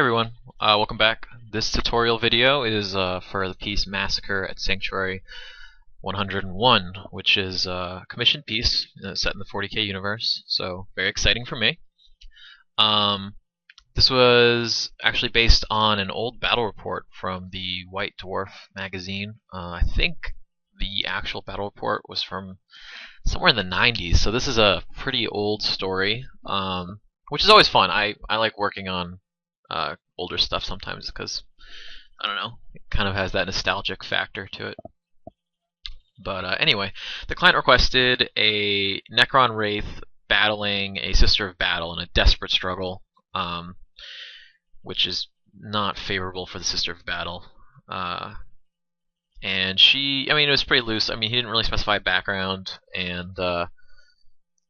Everyone, welcome back. This tutorial video is for the piece Massacre at Sanctuary 101, which is a commissioned piece set in the 40k universe, so very exciting for me. This was actually based on an old battle report from the White Dwarf magazine. I think the actual battle report was from somewhere in the 90s, so this is a pretty old story, which is always fun. I like working on older stuff sometimes because, I don't know, it kind of has that nostalgic factor to it. But anyway, the client requested a Necron Wraith battling a Sister of Battle in a desperate struggle, which is not favorable for the Sister of Battle. And she, I mean, it was pretty loose. I mean, he didn't really specify background, and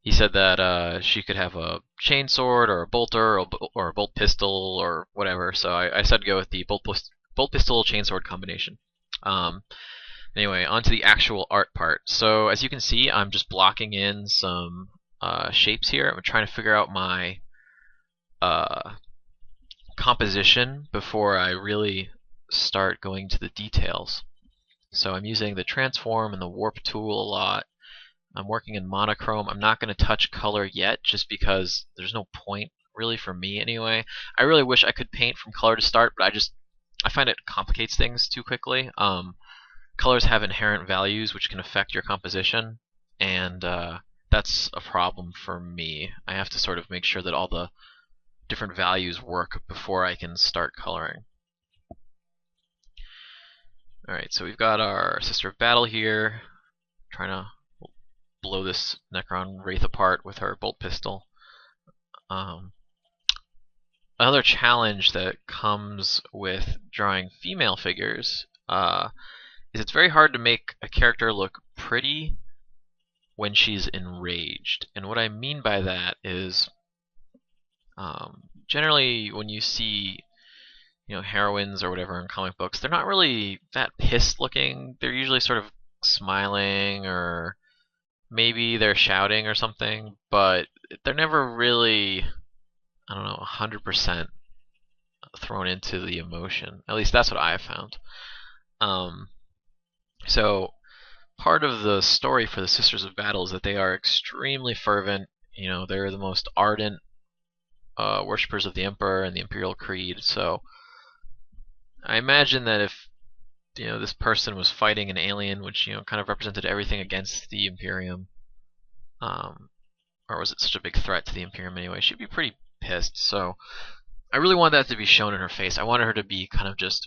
he said that she could have a chainsword or a bolter or a bolt pistol or whatever. So I said go with the bolt pistol chainsword combination. Anyway, on to the actual art part. So as you can see, I'm just blocking in some shapes here. I'm trying to figure out my composition before I really start going to the details. So I'm using the transform and the warp tool a lot. I'm working in monochrome. I'm not going to touch color yet just because there's no point really for me anyway. I really wish I could paint from color to start, but I find it complicates things too quickly. Colors have inherent values which can affect your composition, and that's a problem for me. I have to sort of make sure that all the different values work before I can start coloring. Alright, so we've got our Sister of Battle here, trying to blow this Necron Wraith apart with her bolt pistol. Another challenge that comes with drawing female figures is it's very hard to make a character look pretty when she's enraged. And what I mean by that is generally when you see heroines or whatever in comic books, they're not really that pissed looking. They're usually sort of smiling, or maybe they're shouting or something, but they're never really, I don't know, 100% thrown into the emotion. At least that's what I have found. So part of the story for the Sisters of Battle is that they are extremely fervent. They're the most ardent worshippers of the Emperor and the Imperial Creed. So I imagine that if this person was fighting an alien, which kind of represented everything against the Imperium, or was it such a big threat to the Imperium anyway, she'd be pretty pissed. So I really wanted that to be shown in her face. I wanted her to be kind of just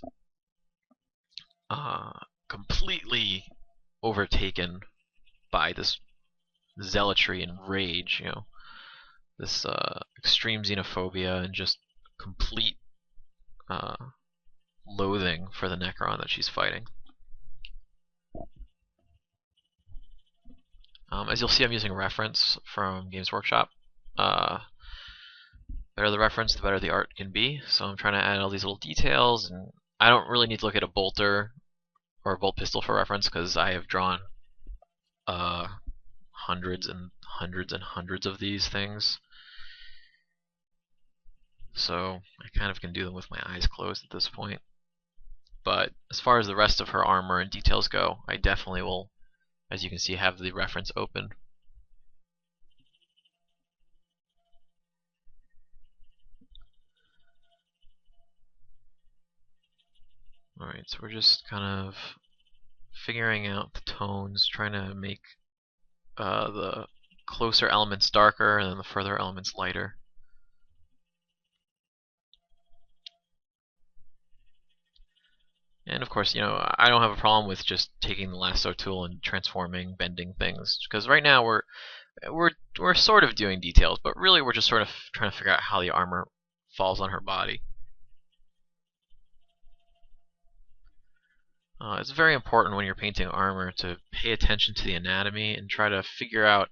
completely overtaken by this zealotry and rage, this extreme xenophobia and just complete loathing for the Necron that she's fighting. As you'll see, I'm using a reference from Games Workshop. The better the reference, the better the art can be. So I'm trying to add all these little details, and I don't really need to look at a bolter or a bolt pistol for reference because I have drawn hundreds and hundreds and hundreds of these things. So I kind of can do them with my eyes closed at this point. But as far as the rest of her armor and details go, I definitely will, as you can see, have the reference open. Alright, so we're just kind of figuring out the tones, trying to make the closer elements darker and then the further elements lighter. And of course, I don't have a problem with just taking the lasso tool and transforming, bending things, because right now we're sort of doing details, but really we're just sort of trying to figure out how the armor falls on her body. It's very important when you're painting armor to pay attention to the anatomy and try to figure out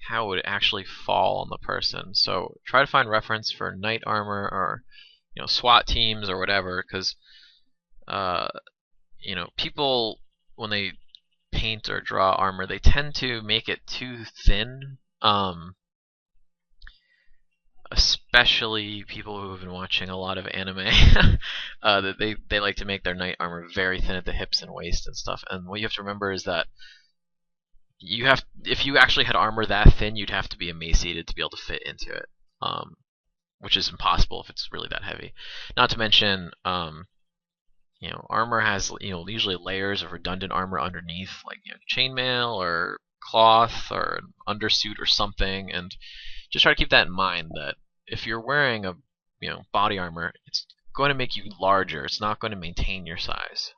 how it would actually fall on the person. So try to find reference for knight armor or SWAT teams or whatever, because people, when they paint or draw armor, they tend to make it too thin. especially people who have been watching a lot of anime, that they like to make their knight armor very thin at the hips and waist and stuff. And what you have to remember is that if you actually had armor that thin, you'd have to be emaciated to be able to fit into it, which is impossible if it's really that heavy. Not to mention, armor has usually layers of redundant armor underneath, like chainmail or cloth or an undersuit or something, and just try to keep that in mind that if you're wearing a body armor, it's going to make you larger. It's not going to maintain your size.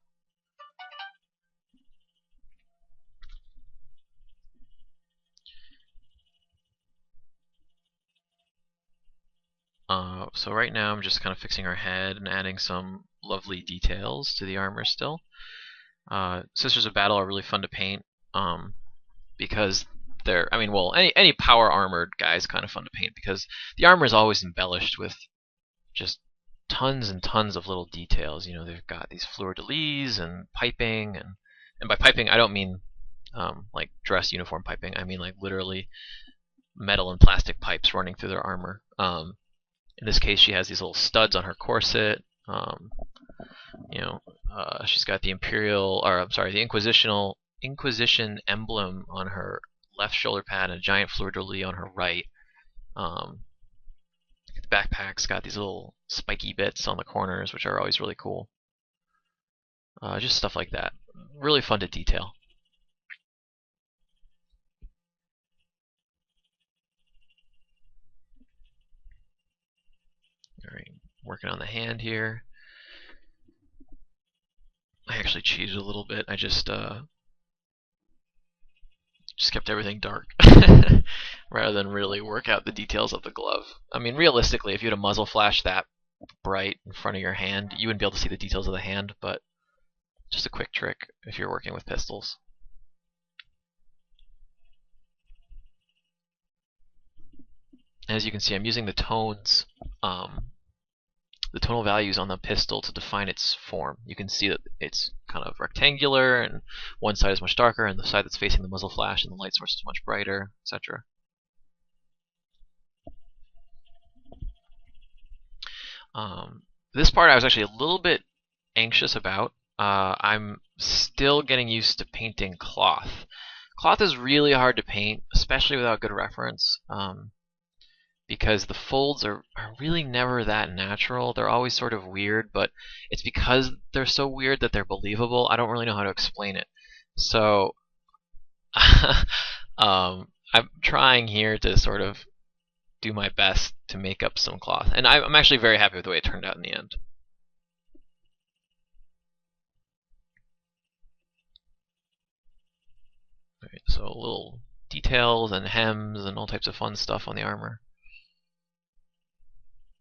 So right now I'm just kind of fixing her head and adding some lovely details to the armor still. Sisters of Battle are really fun to paint because they're, any power armored guy is kind of fun to paint because the armor is always embellished with just tons and tons of little details. They've got these fleur-de-lis and piping, and by piping I don't mean like dress uniform piping. I mean like literally metal and plastic pipes running through their armor. In this case, she has these little studs on her corset. She's got the Inquisition emblem on her left shoulder pad and a giant fleur-de-lis on her right. The backpack's got these little spiky bits on the corners, which are always really cool. Just stuff like that. Really fun to detail. Alright, working on the hand here. I actually cheated a little bit. I just kept everything dark rather than really work out the details of the glove. I mean, realistically, if you had a muzzle flash that bright in front of your hand, you wouldn't be able to see the details of the hand, but just a quick trick if you're working with pistols. As you can see, I'm using the tones, the tonal values on the pistol to define its form. You can see that it's kind of rectangular, and one side is much darker, and the side that's facing the muzzle flash and the light source is much brighter, etc. This part I was actually a little bit anxious about. I'm still getting used to painting cloth. Cloth is really hard to paint, especially without good reference. Because the folds are really never that natural. They're always sort of weird, but it's because they're so weird that they're believable. I don't really know how to explain it. So I'm trying here to sort of do my best to make up some cloth. And I'm actually very happy with the way it turned out in the end. Alright, so little details and hems and all types of fun stuff on the armor.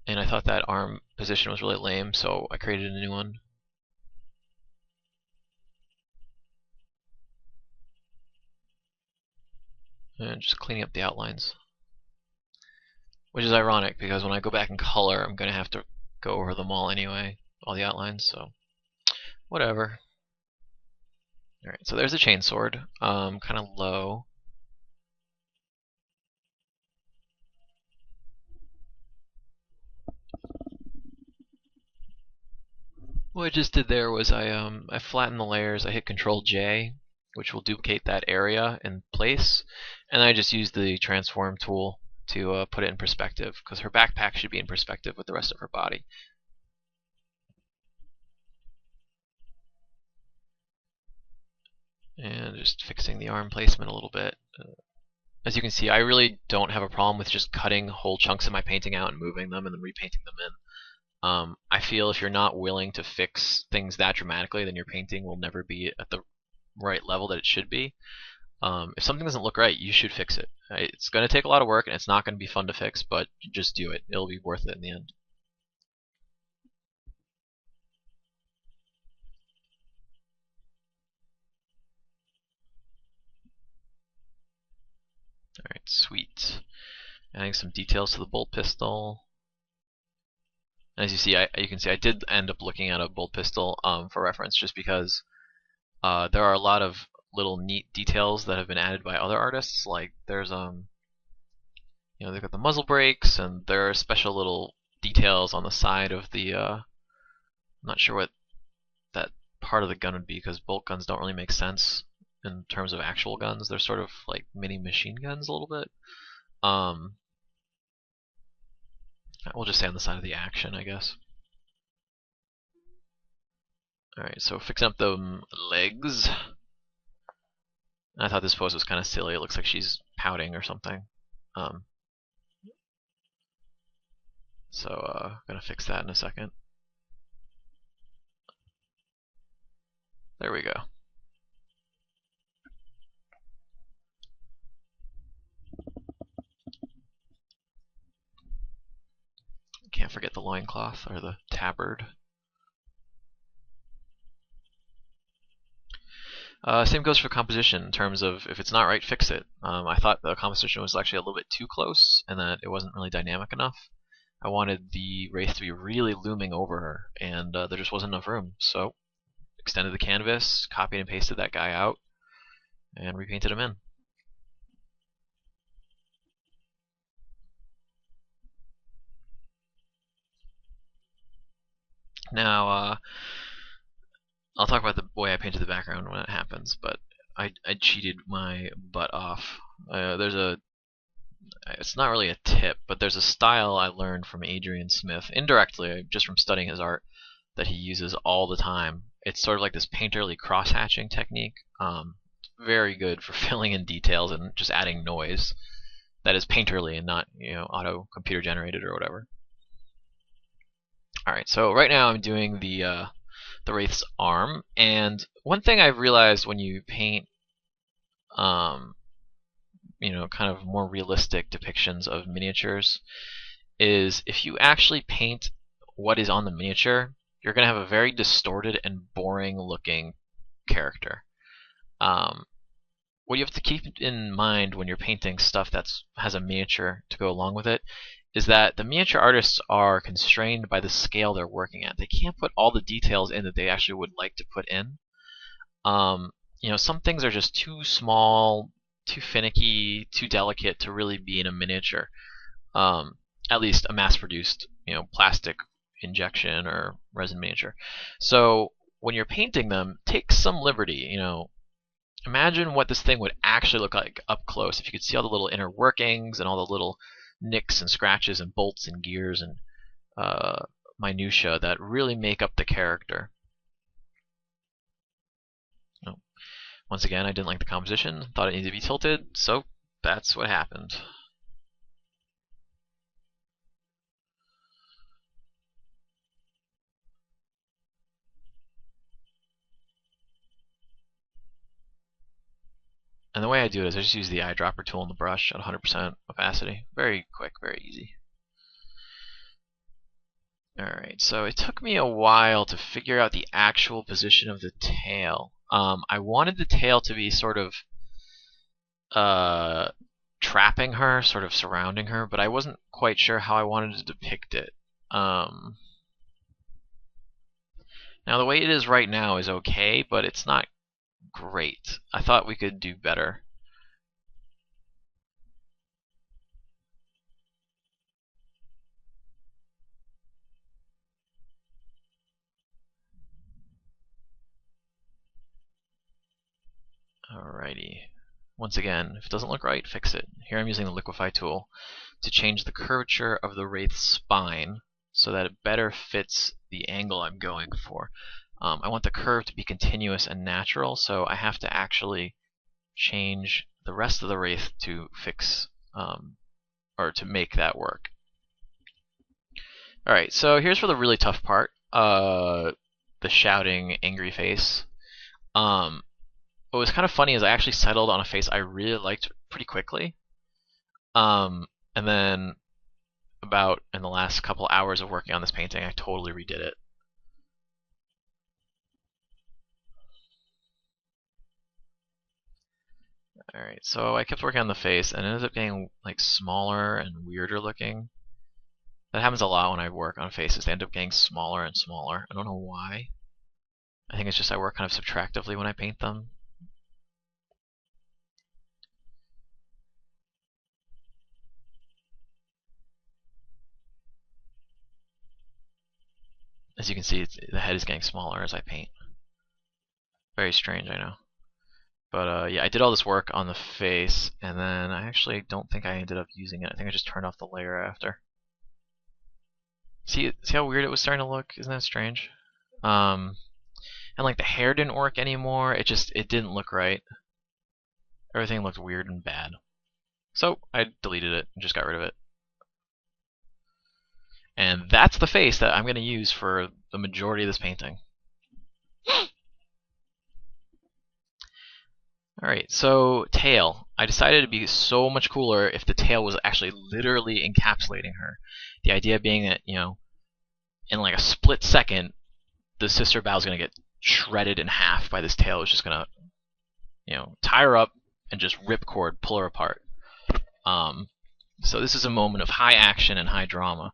And I thought that arm position was really lame, so I created a new one. And just cleaning up the outlines. Which is ironic, because when I go back in color, I'm going to have to go over them all anyway, all the outlines, so whatever. Alright, so there's a chainsword, kind of low. What I just did there was I flattened the layers. I hit Control J, which will duplicate that area in place, and I just used the transform tool to put it in perspective, because her backpack should be in perspective with the rest of her body. And just fixing the arm placement a little bit. As you can see, I really don't have a problem with just cutting whole chunks of my painting out and moving them and then repainting them in. I feel if you're not willing to fix things that dramatically, then your painting will never be at the right level that it should be. If something doesn't look right, you should fix it. It's going to take a lot of work, and it's not going to be fun to fix, but just do it. It'll be worth it in the end. Alright, sweet. Adding some details to the bolt pistol. As you see, you can see I did end up looking at a bolt pistol for reference, just because there are a lot of little neat details that have been added by other artists. Like there's they've got the muzzle brakes, and there are special little details on the side of the. I'm not sure what that part of the gun would be because bolt guns don't really make sense in terms of actual guns. They're sort of like mini machine guns a little bit. We'll just say on the side of the action, I guess. Alright, so fixing up the legs. I thought this pose was kind of silly. It looks like she's pouting or something. Gonna fix that in a second. There we go. Can't forget the loincloth or the tabard. Same goes for composition in terms of if it's not right, fix it. I thought the composition was actually a little bit too close and that it wasn't really dynamic enough. I wanted the wraith to be really looming over her, and there just wasn't enough room. So, extended the canvas, copied and pasted that guy out, and repainted him in. Now, I'll talk about the way I painted the background when it happens, but I cheated my butt off. It's not really a tip, but there's a style I learned from Adrian Smith, indirectly, just from studying his art, that he uses all the time. It's sort of like this painterly cross-hatching technique. Very good for filling in details and just adding noise that is painterly and not, auto computer generated or whatever. Alright, so right now I'm doing the Wraith's arm, and one thing I've realized when you paint kind of more realistic depictions of miniatures is if you actually paint what is on the miniature, you're going to have a very distorted and boring looking character. What you have to keep in mind when you're painting stuff that has a miniature to go along with it is that the miniature artists are constrained by the scale they're working at. They can't put all the details in that they actually would like to put in. Some things are just too small, too finicky, too delicate to really be in a miniature. At least a mass-produced, plastic injection or resin miniature. So when you're painting them, take some liberty. Imagine what this thing would actually look like up close. If you could see all the little inner workings and all the little nicks and scratches and bolts and gears and minutia that really make up the character. Once again, I didn't like the composition, thought it needed to be tilted, so that's what happened. And the way I do it is I just use the eyedropper tool in the brush at 100% opacity. Very quick, very easy. Alright, so it took me a while to figure out the actual position of the tail. I wanted the tail to be sort of trapping her, sort of surrounding her, but I wasn't quite sure how I wanted to depict it. Now the way it is right now is okay, but it's not great. I thought we could do better. Alrighty. Once again, if it doesn't look right, fix it. Here I'm using the liquefy tool to change the curvature of the wraith's spine so that it better fits the angle I'm going for. I want the curve to be continuous and natural, so I have to actually change the rest of the wraith to fix or to make that work. Alright, so here's for the really tough part, the shouting angry face. What was kind of funny is I actually settled on a face I really liked pretty quickly. And then about in the last couple hours of working on this painting, I totally redid it. Alright, so I kept working on the face and it ended up getting like smaller and weirder looking. That happens a lot when I work on faces. They end up getting smaller and smaller. I don't know why. I think it's just I work kind of subtractively when I paint them. As you can see, the head is getting smaller as I paint. Very strange, I know. But yeah, I did all this work on the face, and then I actually don't think I ended up using it. I think I just turned off the layer after. See how weird it was starting to look? Isn't that strange? And like the hair didn't work anymore. It didn't look right. Everything looked weird and bad. So I deleted it and just got rid of it. And that's the face that I'm going to use for the majority of this painting. Alright, so tail. I decided it'd be so much cooler if the tail was actually literally encapsulating her. The idea being that, you know, in like a split second, the sister Bow's gonna get shredded in half by this tail. It's just gonna, you know, tie her up and just ripcord, pull her apart. So this is a moment of high action and high drama.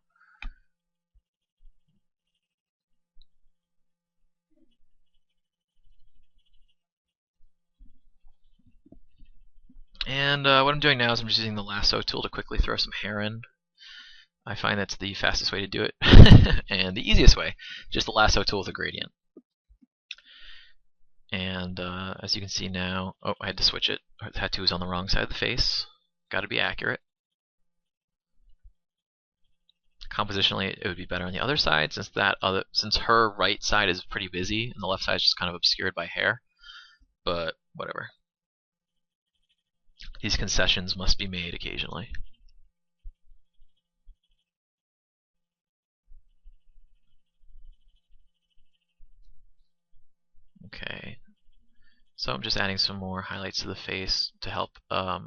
And what I'm doing now is I'm just using the lasso tool to quickly throw some hair in. I find that's the fastest way to do it, and the easiest way, just the lasso tool with a gradient. And as you can see now, oh, I had to switch it. Her tattoo is on the wrong side of the face. Got to be accurate. Compositionally, it would be better on the other side, since her right side is pretty busy and the left side is just kind of obscured by hair. But whatever. These concessions must be made occasionally. Okay, so I'm just adding some more highlights to the face to help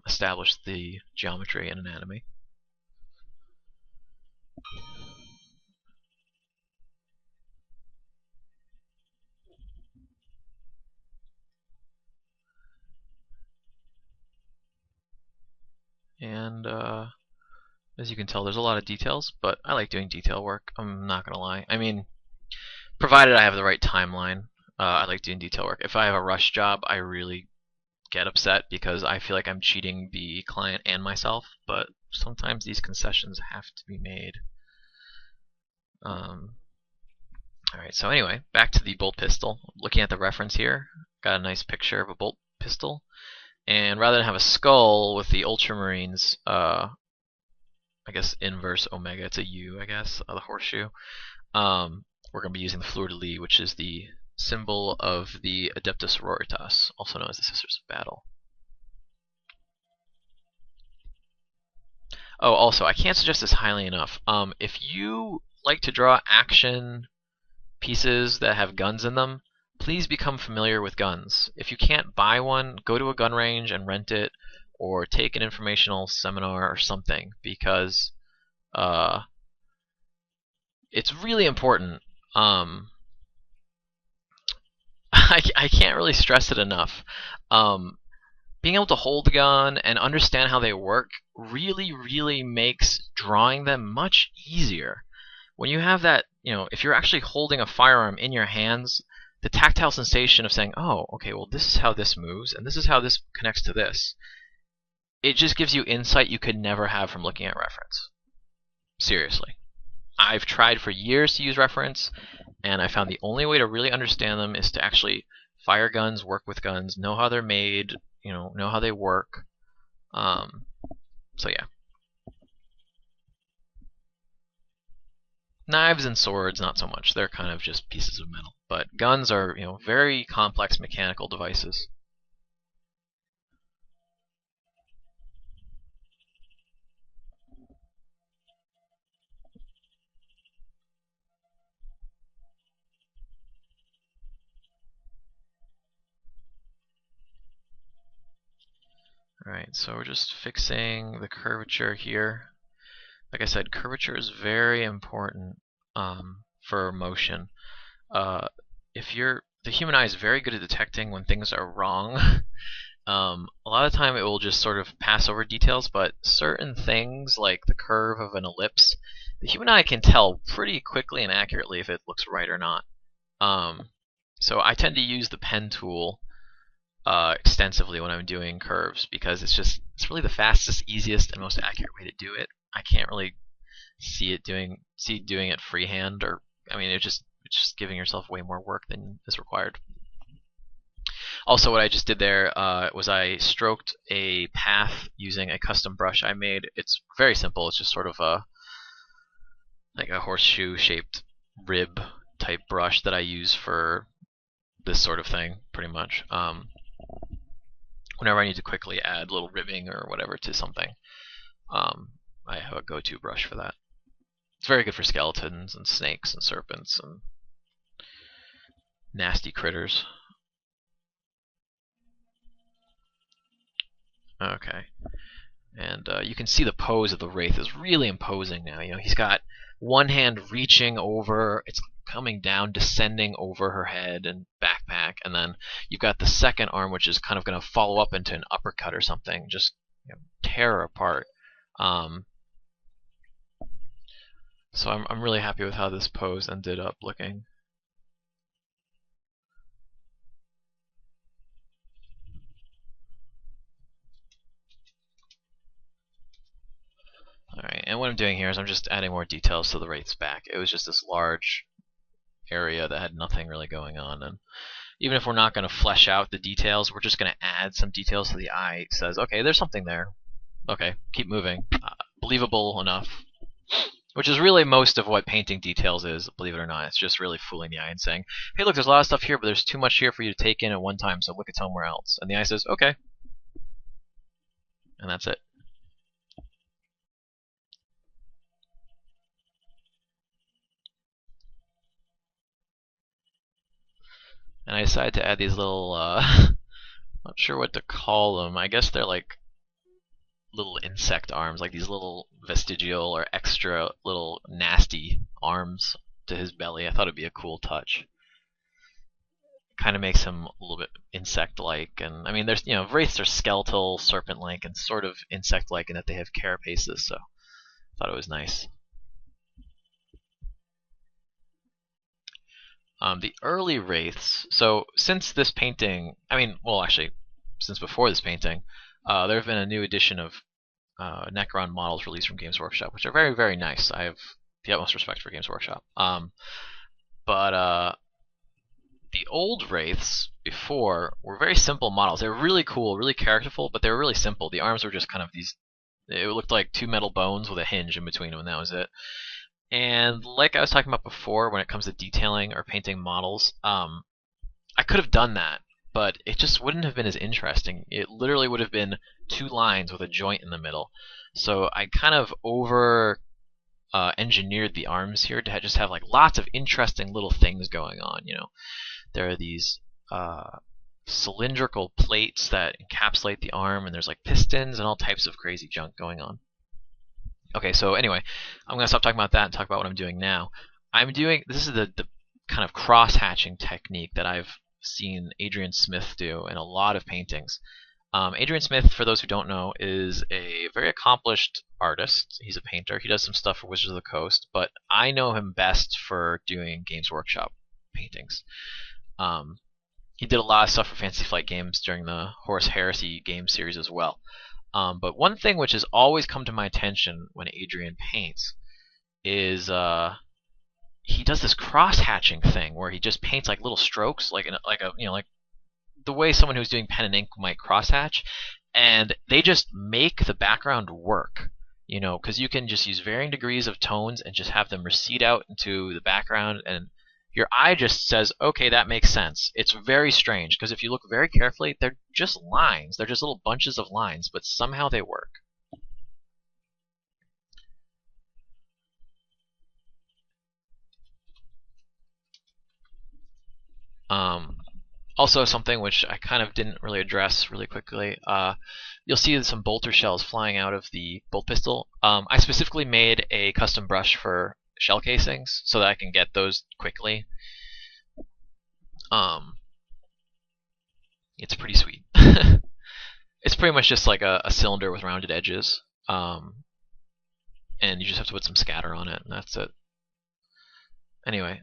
establish the geometry and anatomy. And as you can tell, there's a lot of details, but I like doing detail work. I'm not gonna lie. I mean, provided I have the right timeline, I like doing detail work. If I have a rush job, I really get upset because I feel like I'm cheating the client and myself, but sometimes these concessions have to be made. Alright, so anyway, back to the bolt pistol. Looking at the reference here, got a nice picture of a bolt pistol. And rather than have a skull with the Ultramarines, I guess inverse omega, it's a U, I guess, the horseshoe, we're going to be using the fleur-de-lis, which is the symbol of the Adeptus Sororitas, also known as the Sisters of Battle. Oh, also, I can't suggest this highly enough. If you like to draw action pieces that have guns in them, please become familiar with guns. If you can't buy one, go to a gun range and rent it, or take an informational seminar or something, because it's really important. I can't really stress it enough. Being able to hold a gun and understand how they work really makes drawing them much easier. When you have that, you know, if you're actually holding a firearm in your hands, the tactile sensation of saying, oh, okay, well, this is how this moves, and this is how this connects to this, it just gives you insight you could never have from looking at reference. Seriously. I've tried for years to use reference, and I found the only way to really understand them is to actually fire guns, work with guns, know how they're made, you know how they work. So yeah. Knives and swords, not so much. They're kind of just pieces of metal. But guns are, you know, very complex mechanical devices. Alright, so we're just fixing the curvature here. Like I said, curvature is very important for motion. The human eye is very good at detecting when things are wrong. A lot of the time it will just sort of pass over details, but certain things like the curve of an ellipse, the human eye can tell pretty quickly and accurately if it looks right or not. So I tend to use the pen tool extensively when I'm doing curves because it's really the fastest, easiest, and most accurate way to do it. I can't really see doing it freehand, or I mean, it just It's just giving yourself way more work than is required. Also, what I just did there was I stroked a path using a custom brush I made. It's very simple. It's just sort of like a horseshoe-shaped rib type brush that I use for this sort of thing, pretty much. Whenever I need to quickly add little ribbing or whatever to something, I have a go-to brush for that. It's very good for skeletons and snakes and serpents and nasty critters. Okay. And you can see the pose of the Wraith is really imposing now. You know, he's got one hand reaching over, it's coming down, descending over her head and backpack, and then you've got the second arm, which is kind of going to follow up into an uppercut or something, just tear her apart. So I'm really happy with how this pose ended up looking. Alright, and what I'm doing here is I'm just adding more details to the Wraith's back. It was just this large area that had nothing really going on, and even if we're not going to flesh out the details, we're just going to add some details so the eye says, okay, there's something there. Okay, keep moving. Believable enough. Which is really most of what painting details is, believe it or not. It's just really fooling the eye and saying, hey, look, there's a lot of stuff here, but there's too much here for you to take in at one time, so look at somewhere else. And the eye says, okay. And that's it. And I decided to add these little, not sure what to call them. I guess they're like little insect arms, like these little vestigial or extra little nasty arms to his belly. I thought it'd be a cool touch. Kind of makes him a little bit insect-like, and I mean, there's wraiths are skeletal, serpent-like, and sort of insect-like in that they have carapaces. So I thought it was nice. The early wraiths. So since this painting, I mean, well, actually, since before this painting, there have been a new edition of Necron models released from Games Workshop, which are very, very nice. I have the utmost respect for Games Workshop. But the old wraiths before were very simple models. They were really cool, really characterful, but they were really simple. The arms were just kind of these. It looked like two metal bones with a hinge in between them, and that was it. And like I was talking about before, when it comes to detailing or painting models, I could have done that, but it just wouldn't have been as interesting. It literally would have been two lines with a joint in the middle. So I kind of over engineered the arms here to just have like lots of interesting little things going on. There are these cylindrical plates that encapsulate the arm, and there's like pistons and all types of crazy junk going on. Okay, so anyway, I'm going to stop talking about that and talk about what I'm doing now. This is the kind of cross-hatching technique that I've seen Adrian Smith do in a lot of paintings. Adrian Smith, for those who don't know, is a very accomplished artist. He's a painter. He does some stuff for Wizards of the Coast, but I know him best for doing Games Workshop paintings. He did a lot of stuff for Fantasy Flight Games during the Horus Heresy game series as well. But one thing which has always come to my attention when Adrian paints is he does this cross-hatching thing where he just paints like little strokes, like the way someone who's doing pen and ink might cross-hatch, and they just make the background work. Because you can just use varying degrees of tones and just have them recede out into the background, and your eye just says, okay, that makes sense. It's very strange, because if you look very carefully, they're just lines. They're just little bunches of lines, but somehow they work. Also, something which I kind of didn't really address really quickly, you'll see some bolter shells flying out of the bolt pistol. I specifically made a custom brush for shell casings so that I can get those quickly. It's pretty sweet. It's pretty much just like a cylinder with rounded edges, and you just have to put some scatter on it, and that's it. Anyway,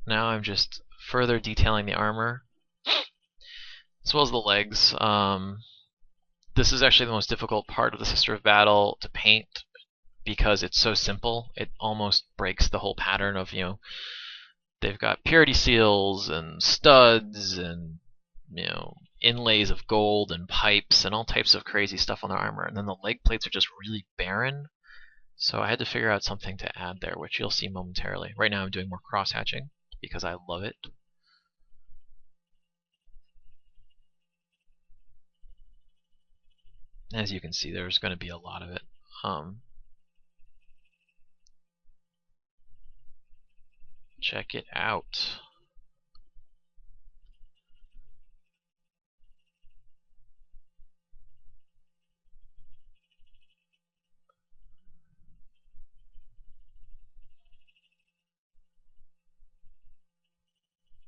now I'm just further detailing the armor, as well as the legs. This is actually the most difficult part of the Sister of Battle to paint because it's so simple. It almost breaks the whole pattern of, they've got purity seals and studs and, inlays of gold and pipes and all types of crazy stuff on their armor. And then the leg plates are just really barren. So I had to figure out something to add there, which you'll see momentarily. Right now I'm doing more cross-hatching because I love it. As you can see, there's going to be a lot of it. Check it out.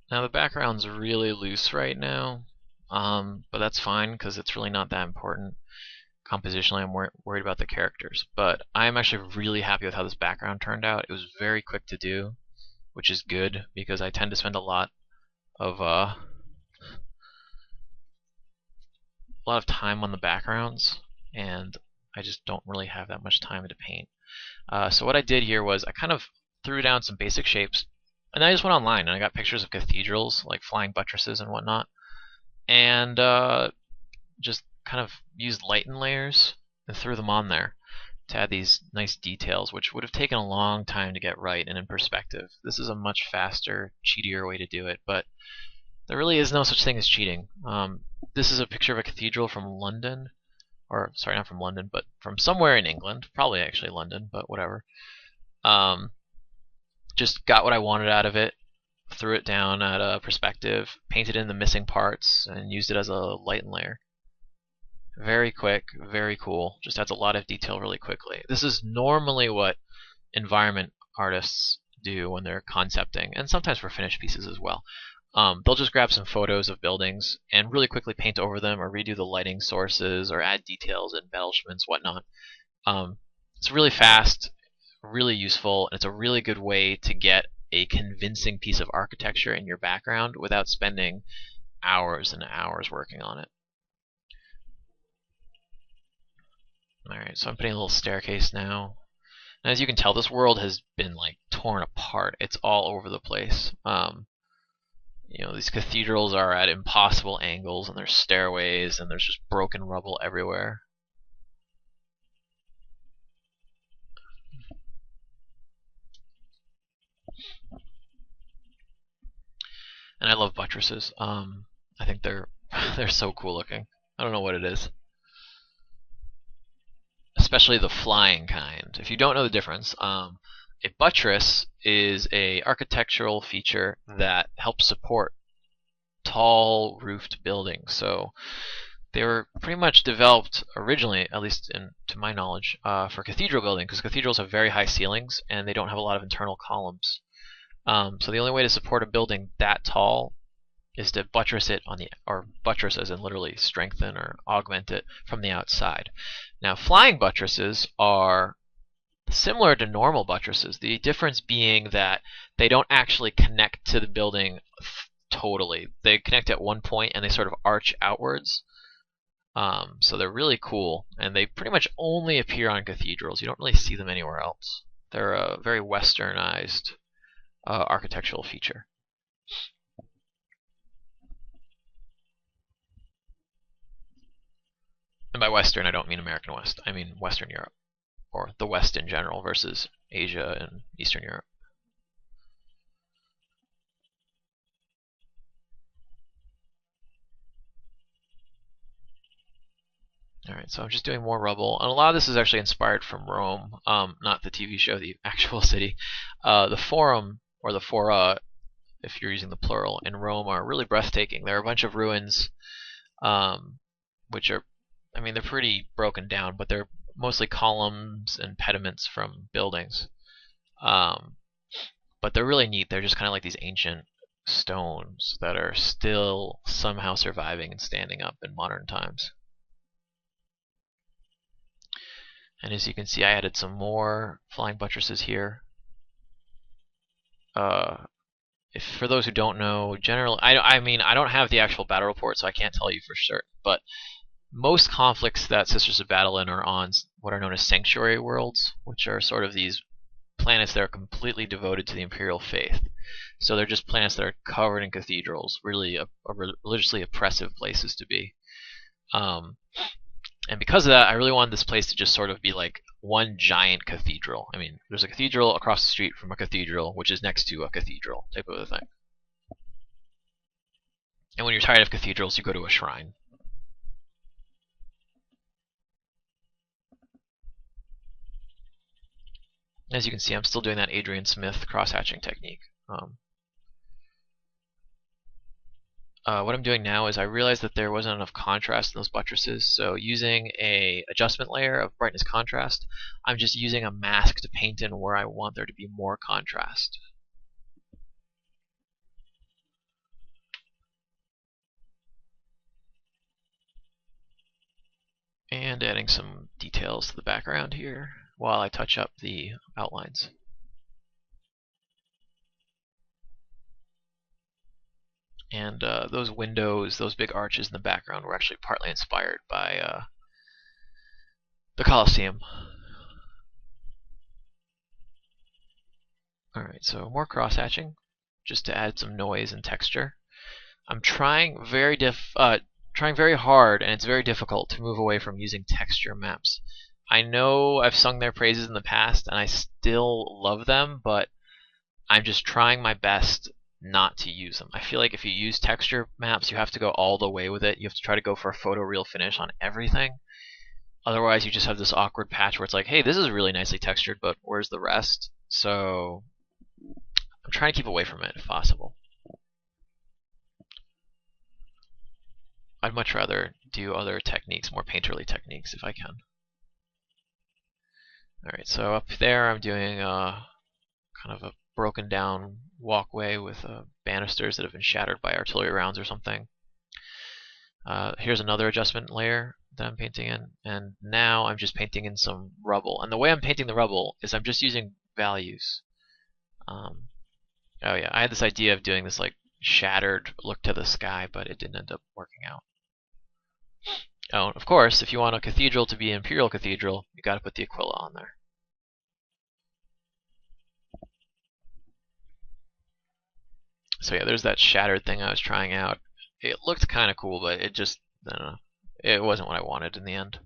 Now the background's really loose right now, but that's fine because it's really not that important. Compositionally, I'm worried about the characters, but I'm actually really happy with how this background turned out. It was very quick to do, which is good because I tend to spend a lot of time on the backgrounds, and I just don't really have that much time to paint. So what I did here was I kind of threw down some basic shapes, and I just went online and I got pictures of cathedrals, like flying buttresses and whatnot, and just kind of used lighten layers and threw them on there to add these nice details, which would have taken a long time to get right and in perspective. This is a much faster, cheatier way to do it, but there really is no such thing as cheating. This is a picture of a cathedral from London, or sorry, not from London, but from somewhere in England, probably actually London, but whatever. Just got what I wanted out of it, threw it down at a perspective, painted in the missing parts, and used it as a lighten layer. Very quick, very cool, just adds a lot of detail really quickly. This is normally what environment artists do when they're concepting, and sometimes for finished pieces as well. They'll just grab some photos of buildings and really quickly paint over them or redo the lighting sources or add details, embellishments, whatnot. It's really fast, really useful, and it's a really good way to get a convincing piece of architecture in your background without spending hours and hours working on it. Alright, so I'm putting a little staircase now. And as you can tell, this world has been like torn apart. It's all over the place. These cathedrals are at impossible angles, and there's stairways, and there's just broken rubble everywhere. And I love buttresses. I think they're so cool looking. I don't know what it is. Especially the flying kind. If you don't know the difference, a buttress is a architectural feature that helps support tall roofed buildings. So they were pretty much developed originally, at least to my knowledge, for cathedral building, because cathedrals have very high ceilings and they don't have a lot of internal columns. So the only way to support a building that tall is to buttress it or buttress as in literally strengthen or augment it from the outside. Now, flying buttresses are similar to normal buttresses, the difference being that they don't actually connect to the building totally. They connect at one point and they sort of arch outwards. So they're really cool, and they pretty much only appear on cathedrals. You don't really see them anywhere else. They're a very westernized architectural feature. And by Western, I don't mean American West. I mean Western Europe, or the West in general versus Asia and Eastern Europe. Alright, so I'm just doing more rubble. And a lot of this is actually inspired from Rome, not the TV show, the actual city. The Forum, or the Fora, if you're using the plural, in Rome are really breathtaking. There are a bunch of ruins, which are, they're pretty broken down, but they're mostly columns and pediments from buildings. But they're really neat. They're just kind of like these ancient stones that are still somehow surviving and standing up in modern times. And as you can see, I added some more flying buttresses here. For those who don't know, generally, I don't have the actual battle report, so I can't tell you for sure. But most conflicts that Sisters of Battle in are on what are known as sanctuary worlds, which are sort of these planets that are completely devoted to the Imperial faith. So they're just planets that are covered in cathedrals, really religiously oppressive places to be. And because of that, I really wanted this place to just sort of be like one giant cathedral. I mean, there's a cathedral across the street from a cathedral, which is next to a cathedral, type of a thing. And when you're tired of cathedrals, you go to a shrine. As you can see, I'm still doing that Adrian Smith cross-hatching technique. What I'm doing now is I realized that there wasn't enough contrast in those buttresses, so using a adjustment layer of brightness contrast, I'm just using a mask to paint in where I want there to be more contrast. And adding some details to the background here while I touch up the outlines. And those windows, those big arches in the background were actually partly inspired by the Colosseum. Alright, so more cross-hatching, just to add some noise and texture. I'm trying very hard, and it's very difficult to move away from using texture maps. I know I've sung their praises in the past, and I still love them, but I'm just trying my best not to use them. I feel like if you use texture maps, you have to go all the way with it. You have to try to go for a photoreal finish on everything. Otherwise, you just have this awkward patch where it's like, hey, this is really nicely textured, but where's the rest? So I'm trying to keep away from it if possible. I'd much rather do other techniques, more painterly techniques, if I can. Alright, so up there I'm doing kind of a broken down walkway with banisters that have been shattered by artillery rounds or something. Here's another adjustment layer that I'm painting in, and now I'm just painting in some rubble. And the way I'm painting the rubble is I'm just using values. Oh yeah, I had this idea of doing this like shattered look to the sky, but it didn't end up working out. Oh, of course, if you want a cathedral to be an Imperial Cathedral, you gotta put the Aquila on there. So yeah, there's that shattered thing I was trying out. It looked kind of cool, but it just, I don't know, it wasn't what I wanted in the end.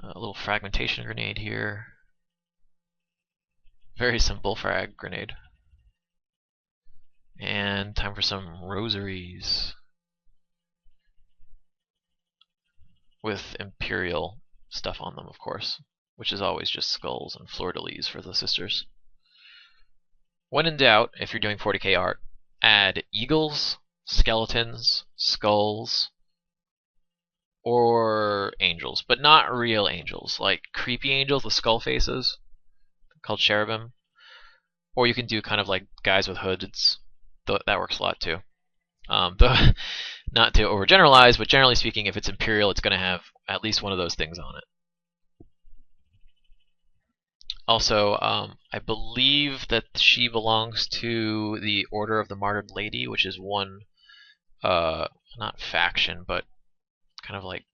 A little fragmentation grenade here. Very simple frag grenade. And time for some rosaries. With Imperial stuff on them, of course, which is always just skulls and fleur-de-lis for the sisters. When in doubt, if you're doing 40k art, add eagles, skeletons, skulls, or angels, but not real angels, like creepy angels with skull faces, called cherubim. Or you can do kind of like guys with hoods. That works a lot too. Not to overgeneralize, but generally speaking, if it's Imperial, it's going to have at least one of those things on it. Also, I believe that she belongs to the Order of the Martyred Lady, which is one, not faction, but kind of like,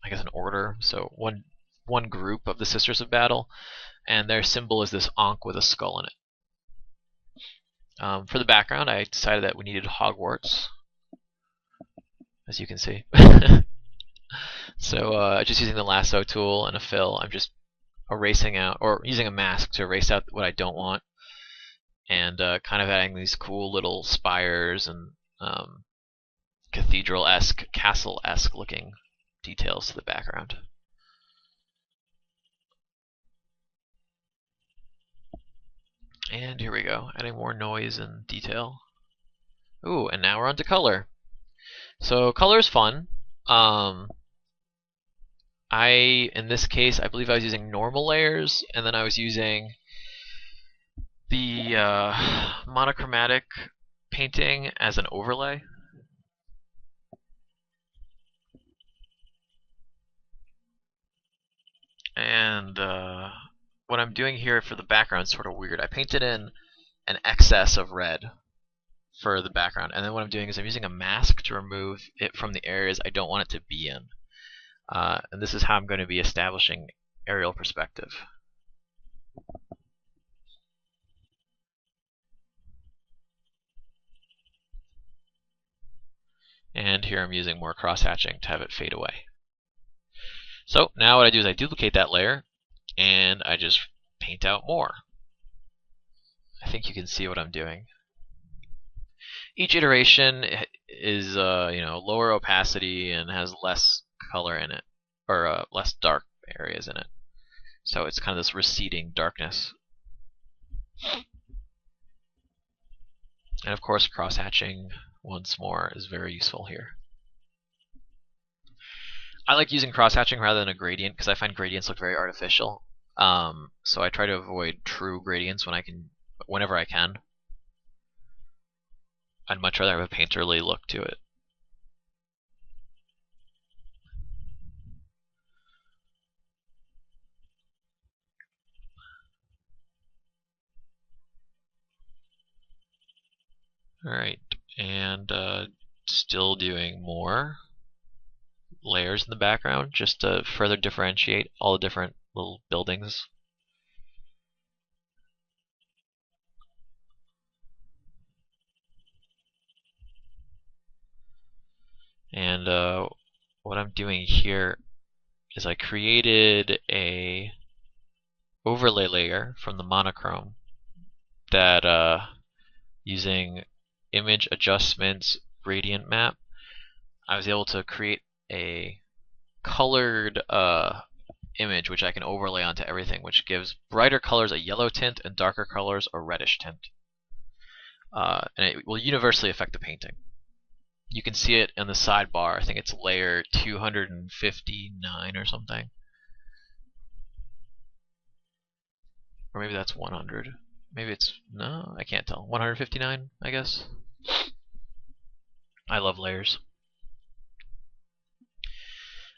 I guess, an order. So one group of the Sisters of Battle, and their symbol is this Ankh with a skull in it. For the background, I decided that we needed Hogwarts, as you can see. So just using the lasso tool and a fill, I'm just erasing out, or using a mask to erase out what I don't want, and kind of adding these cool little spires and cathedral-esque, castle-esque looking details to the background. And here we go, adding more noise and detail. Ooh, and now we're on to color. So color is fun. In this case, I believe I was using normal layers, and then I was using the monochromatic painting as an overlay. And what I'm doing here for the background is sort of weird. I painted in an excess of red, for the background. And then what I'm doing is I'm using a mask to remove it from the areas I don't want it to be in. And this is how I'm going to be establishing aerial perspective. And here I'm using more cross-hatching to have it fade away. So now what I do is I duplicate that layer and I just paint out more. I think you can see what I'm doing. Each iteration is lower opacity and has less color in it, or less dark areas in it. So it's kind of this receding darkness. And of course, cross-hatching once more is very useful here. I like using cross-hatching rather than a gradient because I find gradients look very artificial. So I try to avoid true gradients whenever I can. I'd much rather have a painterly look to it. Alright, and still doing more layers in the background just to further differentiate all the different little buildings. And what I'm doing here is I created a overlay layer from the monochrome that using image adjustments gradient map, I was able to create a colored image which I can overlay onto everything, which gives brighter colors a yellow tint and darker colors a reddish tint. And it will universally affect the painting. You can see it in the sidebar. I think it's layer 259 or something. Or maybe that's 100. Maybe it's, no, I can't tell. 159, I guess. I love layers.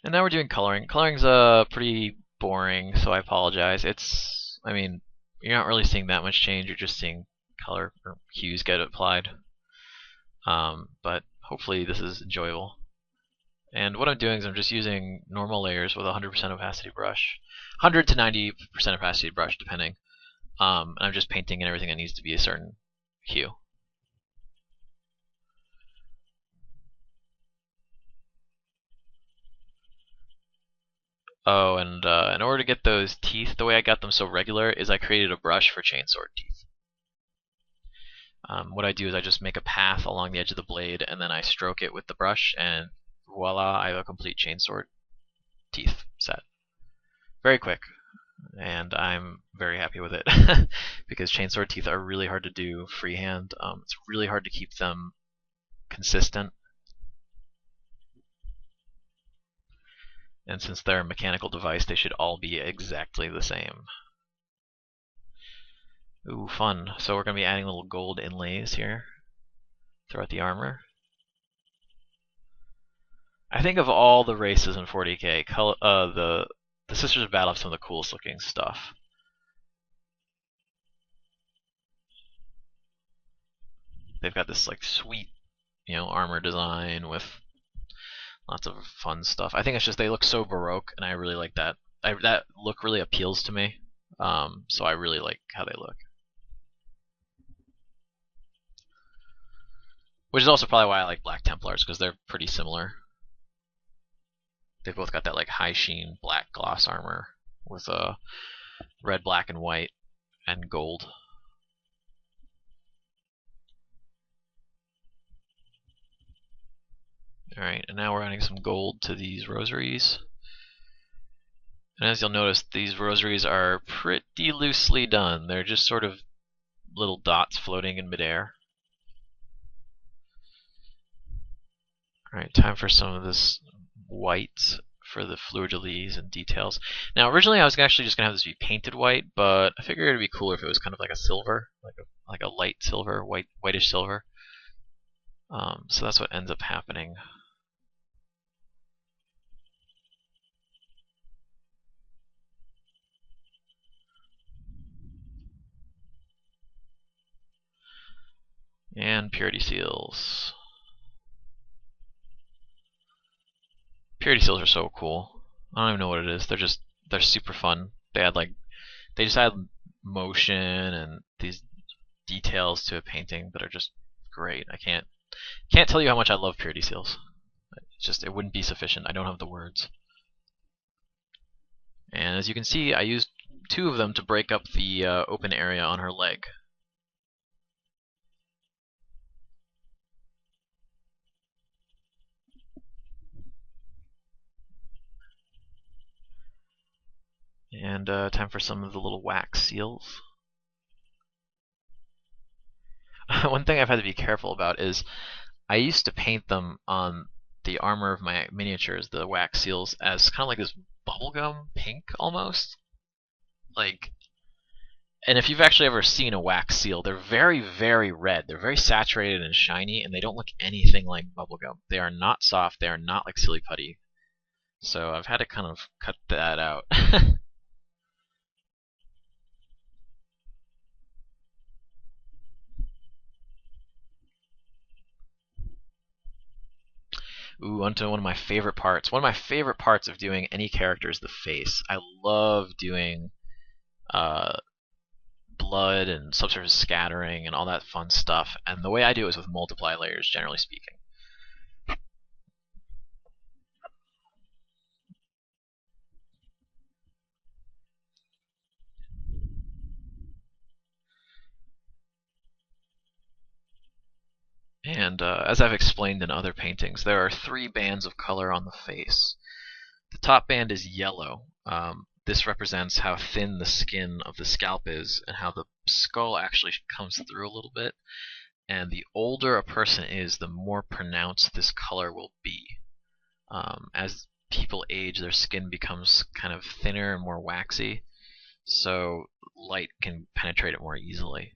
And now we're doing coloring. Coloring's pretty boring, so I apologize. You're not really seeing that much change. You're just seeing color or hues get applied. But hopefully this is enjoyable. And what I'm doing is I'm just using normal layers with 100% opacity brush, 100 to 90% opacity brush, depending. And I'm just painting in everything that needs to be a certain hue. Oh, and in order to get those teeth, the way I got them so regular is I created a brush for chainsword teeth. What I do is I just make a path along the edge of the blade, and then I stroke it with the brush, and voila, I have a complete chainsword teeth set. Very quick, and I'm very happy with it because chainsword teeth are really hard to do freehand. It's really hard to keep them consistent. And since they're a mechanical device, they should all be exactly the same. Ooh, fun. So we're going to be adding little gold inlays here throughout the armor. I think of all the races in 40k, the Sisters of Battle have some of the coolest looking stuff. They've got this like sweet, armor design with lots of fun stuff. I think it's just they look so baroque, and I really like that. That look really appeals to me. So I really like how they look. Which is also probably why I like Black Templars, because they're pretty similar. They've both got that like high sheen black gloss armor with red, black, and white, and gold. Alright, and now we're adding some gold to these rosaries. And as you'll notice, these rosaries are pretty loosely done. They're just sort of little dots floating in midair. Alright, time for some of this white for the fleur-de-lis and details. Now, originally I was actually just going to have this be painted white, but I figured it would be cooler if it was kind of like a silver, like a light silver, whitish silver. So that's what ends up happening. And purity seals. Purity seals are so cool. I don't even know what it is. They're super fun. They just add motion and these details to a painting that are just great. I can't tell you how much I love purity seals. It wouldn't be sufficient. I don't have the words. And as you can see, I used 2 of them to break up the open area on her leg. And time for some of the little wax seals. One thing I've had to be careful about is I used to paint them on the armor of my miniatures, the wax seals, as kind of like this bubblegum pink almost. Like, and if you've actually ever seen a wax seal, they're very, very red. They're very saturated and shiny, and they don't look anything like bubblegum. They are not soft. They are not like silly putty. So I've had to kind of cut that out. Ooh, onto one of my favorite parts. One of my favorite parts of doing any character is the face. I love doing uh, blood and subsurface scattering and all that fun stuff. And the way I do it is with multiply layers, generally speaking. And as I've explained in other paintings, there are 3 bands of color on the face. The top band is yellow. This represents how thin the skin of the scalp is and how the skull actually comes through a little bit. And the older a person is, the more pronounced this color will be. As people age, their skin becomes kind of thinner and more waxy, so light can penetrate it more easily.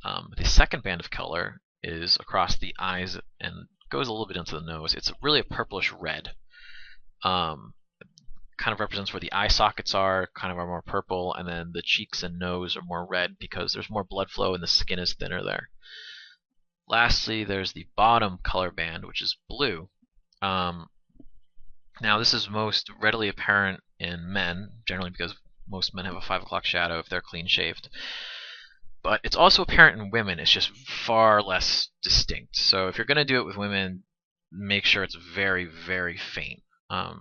The second band of color is across the eyes and goes a little bit into the nose. It's really a purplish red. Kind of represents where the eye sockets are more purple, and then the cheeks and nose are more red because there's more blood flow and the skin is thinner there. Lastly, there's the bottom color band, which is blue. Now, this is most readily apparent in men, generally because most men have a 5 o'clock shadow if they're clean shaved. But it's also apparent in women, it's just far less distinct. So if you're going to do it with women, make sure it's very, very faint.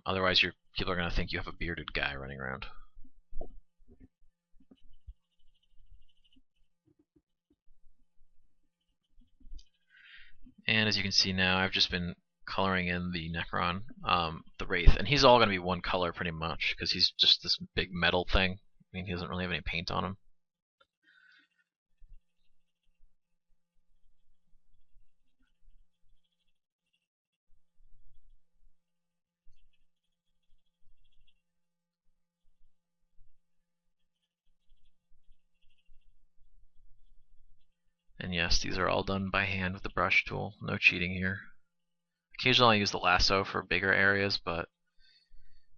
Otherwise, people are going to think you have a bearded guy running around. And as you can see now, I've just been coloring in the Necron, the Wraith, and he's all going to be one color pretty much, because he's just this big metal thing. I mean, he doesn't really have any paint on him. And yes, these are all done by hand with the brush tool. No cheating here. Occasionally I use the lasso for bigger areas, but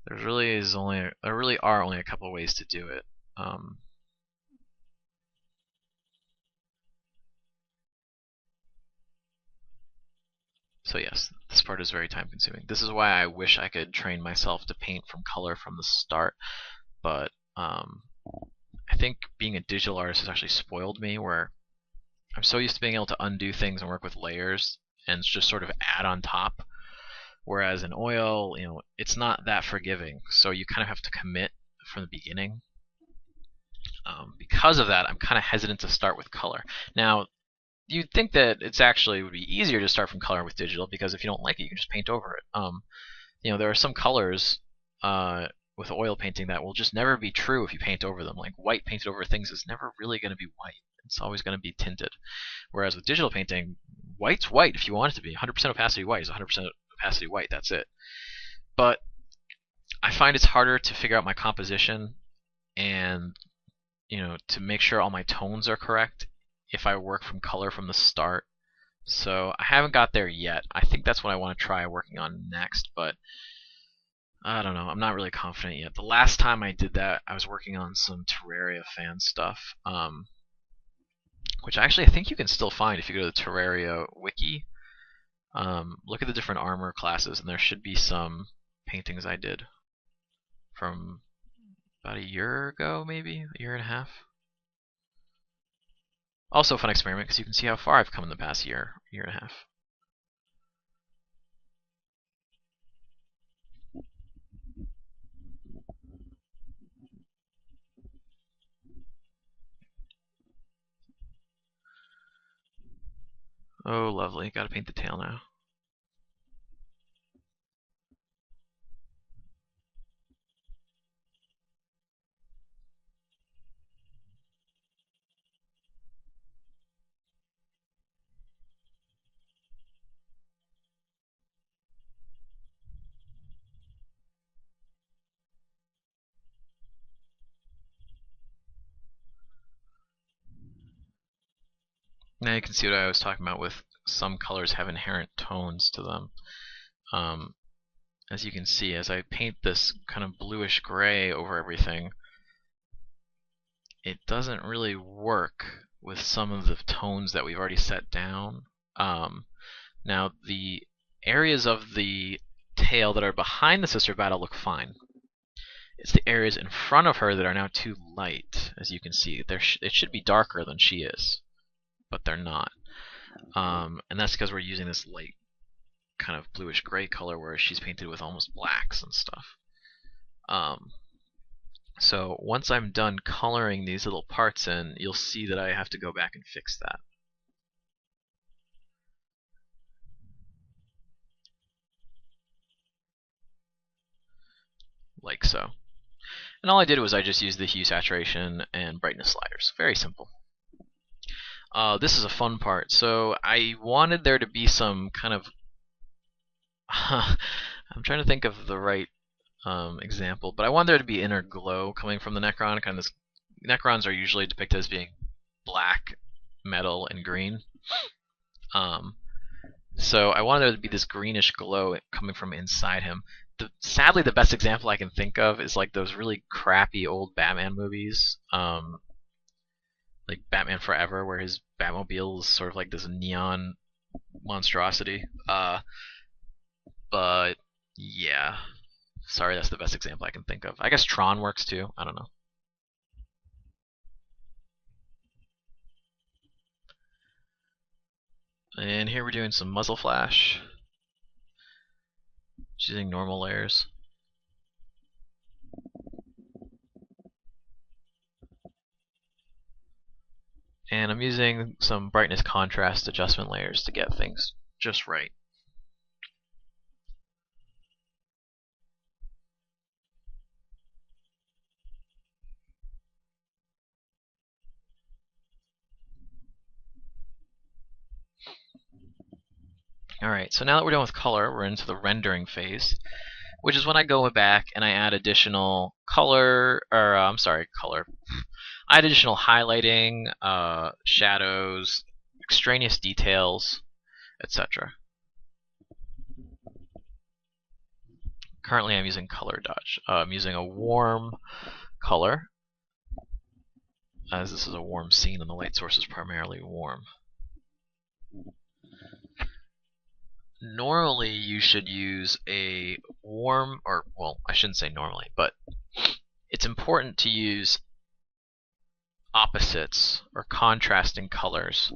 there really are only a couple of ways to do it. So yes, this part is very time consuming. This is why I wish I could train myself to paint from color from the start, but I think being a digital artist has actually spoiled me, where I'm so used to being able to undo things and work with layers and just sort of add on top. Whereas in oil, it's not that forgiving, so you kind of have to commit from the beginning. Because of that, I'm kind of hesitant to start with color. Now, you'd think that it's actually would be easier to start from color with digital, because if you don't like it, you can just paint over it. There are some colors with oil painting that will just never be true if you paint over them. Like white painted over things is never really going to be white. It's always going to be tinted. Whereas with digital painting, white's white if you want it to be. 100% opacity white is 100% opacity white. That's it. But I find it's harder to figure out my composition and to make sure all my tones are correct if I work from color from the start. So I haven't got there yet. I think that's what I want to try working on next, but I don't know. I'm not really confident yet. The last time I did that, I was working on some Terraria fan stuff. which actually I think you can still find if you go to the Terraria wiki. Look at the different armor classes, and there should be some paintings I did from about a year ago, maybe a year and a half. Also a fun experiment because you can see how far I've come in the past year and a half. Oh, lovely. Gotta paint the tail now. Now you can see what I was talking about with some colors have inherent tones to them. As you can see, as I paint this kind of bluish gray over everything, it doesn't really work with some of the tones that we've already set down. Now the areas of the tail that are behind the sister battle look fine. It's the areas in front of her that are now too light. As you can see, it should be darker than she is, but they're not. And that's because we're using this light kind of bluish gray color, whereas she's painted with almost blacks and stuff. So once I'm done coloring these little parts in, you'll see that I have to go back and fix that. Like so. And all I did was I just used the hue, saturation, and brightness sliders. Very simple. This is a fun part. So I wanted there to be some kind of... I'm trying to think of the right example, but I wanted there to be inner glow coming from the Necron. Kind of Necrons are usually depicted as being black, metal, and green. So I wanted there to be this greenish glow coming from inside him. Sadly, the best example I can think of is like those really crappy old Batman movies, like Batman Forever, where his Batmobile is sort of like this neon monstrosity. But yeah, sorry, that's the best example I can think of. I guess Tron works too. I don't know. And here we're doing some muzzle flash, just using normal layers. And I'm using some brightness contrast adjustment layers to get things just right. Alright, so now that we're done with color, we're into the rendering phase, which is when I go back and I add additional color, or color. I add additional highlighting, shadows, extraneous details, etc. Currently I'm using color dodge. I'm using a warm color, as this is a warm scene and the light source is primarily warm. Normally you should use a warm, or well, I shouldn't say normally, but it's important to use opposites or contrasting colors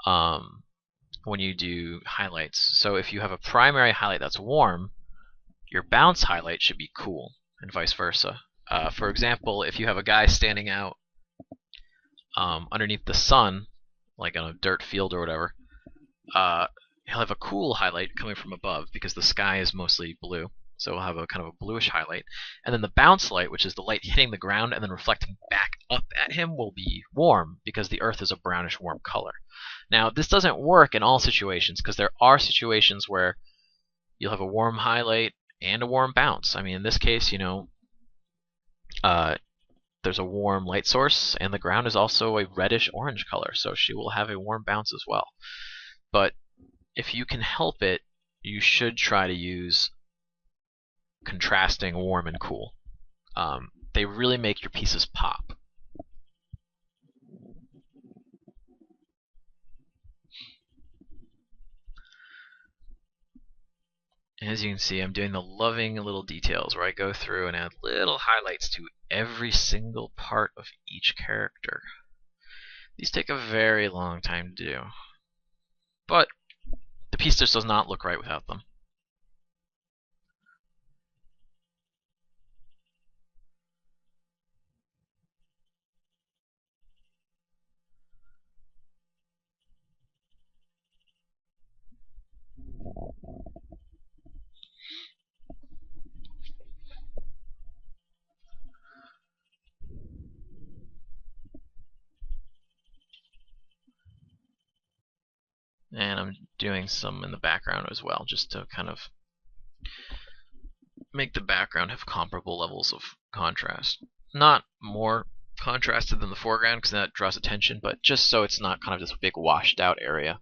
when you do highlights. So if you have a primary highlight that's warm, your bounce highlight should be cool, and vice versa. For example, if you have a guy standing out underneath the sun, like on a dirt field or whatever, he'll have a cool highlight coming from above because the sky is mostly blue. So we'll have a kind of a bluish highlight. And then the bounce light, which is the light hitting the ground and then reflecting back up at him, will be warm because the earth is a brownish warm color. Now, this doesn't work in all situations because there are situations where you'll have a warm highlight and a warm bounce. I mean, in this case, you know, there's a warm light source and the ground is also a reddish orange color, so she will have a warm bounce as well. But if you can help it, you should try to use contrasting warm and cool. They really make your pieces pop. As you can see, I'm doing the loving little details where I go through and add little highlights to every single part of each character. These take a very long time to do, but the piece just does not look right without them. And I'm doing some in the background as well, just to kind of make the background have comparable levels of contrast. Not more contrasted than the foreground, because that draws attention, but just so it's not kind of this big washed out area.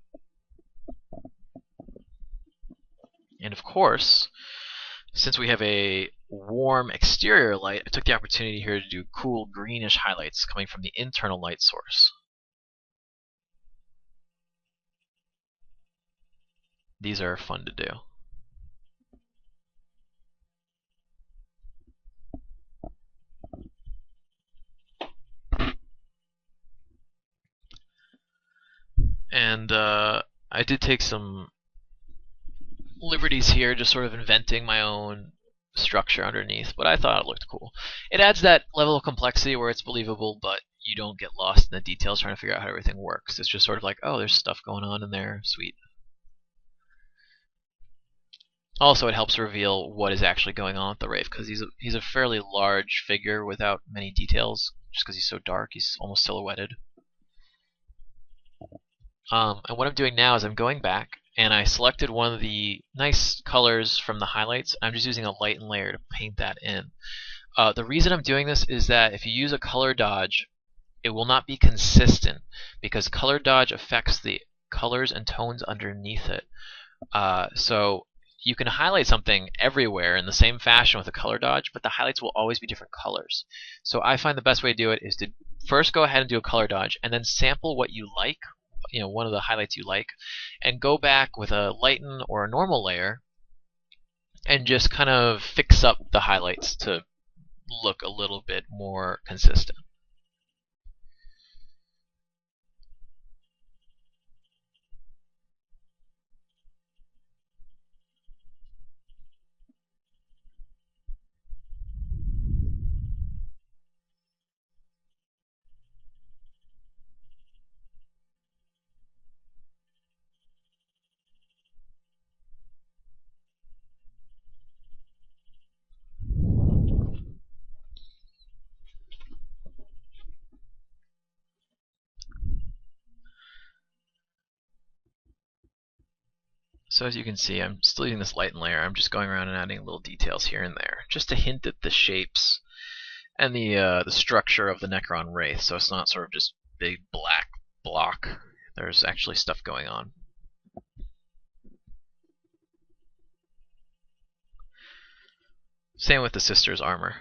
And of course, since we have a warm exterior light, I took the opportunity here to do cool greenish highlights coming from the internal light source. These are fun to do. And I did take some liberties here, just sort of inventing my own structure underneath, but I thought it looked cool. It adds that level of complexity where it's believable, but you don't get lost in the details trying to figure out how everything works. It's just sort of like, oh, there's stuff going on in there, sweet. Also, it helps reveal what is actually going on with the Wraith, because he's a fairly large figure without many details, just because he's so dark, he's almost silhouetted. And what I'm doing now is I'm going back, and I selected one of the nice colors from the highlights. I'm just using a lighten layer to paint that in. The reason I'm doing this is that if you use a color dodge, it will not be consistent, because color dodge affects the colors and tones underneath it. So you can highlight something everywhere in the same fashion with a color dodge, but the highlights will always be different colors. So I find the best way to do it is to first go ahead and do a color dodge, and then sample what you like, one of the highlights you like, and go back with a lighten or a normal layer and just kind of fix up the highlights to look a little bit more consistent. So as you can see, I'm still using this lighten layer. I'm just going around and adding little details here and there, just to hint at the shapes and the structure of the Necron Wraith, so it's not sort of just big black block. There's actually stuff going on. Same with the sister's armor.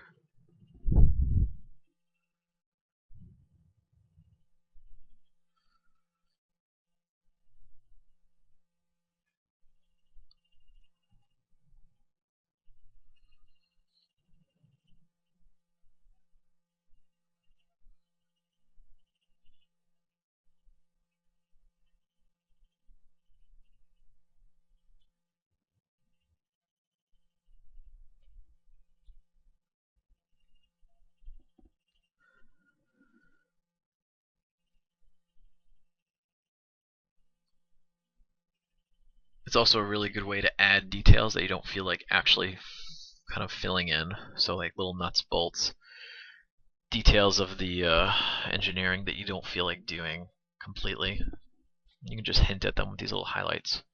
It's also a really good way to add details that you don't feel like actually kind of filling in. So like little nuts, bolts, details of the engineering that you don't feel like doing completely. You can just hint at them with these little highlights.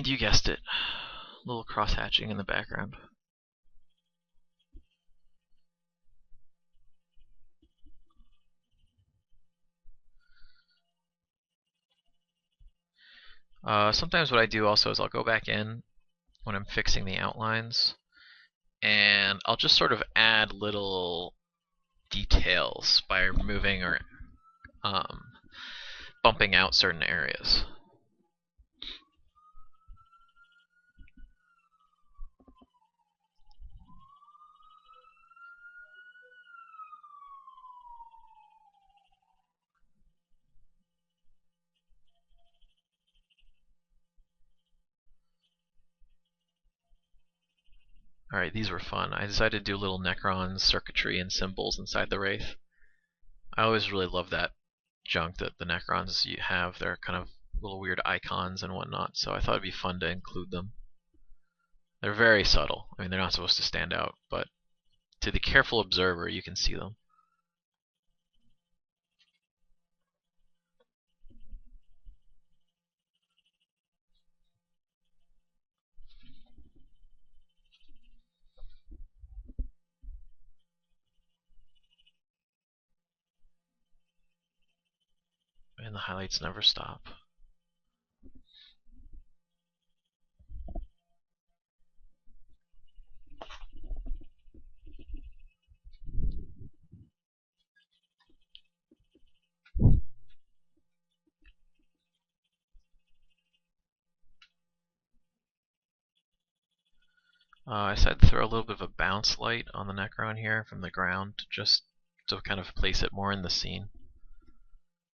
And you guessed it, a little cross-hatching in the background. Sometimes what I do also is I'll go back in when I'm fixing the outlines, and I'll just sort of add little details by removing or bumping out certain areas. Alright, these were fun. I decided to do little Necrons, circuitry, and symbols inside the Wraith. I always really love that junk that the Necrons have. They're kind of little weird icons and whatnot, so I thought it'd be fun to include them. They're very subtle. I mean, they're not supposed to stand out, but to the careful observer, you can see them. And the highlights never stop. I decided to throw a little bit of a bounce light on the Necron here from the ground, just to kind of place it more in the scene.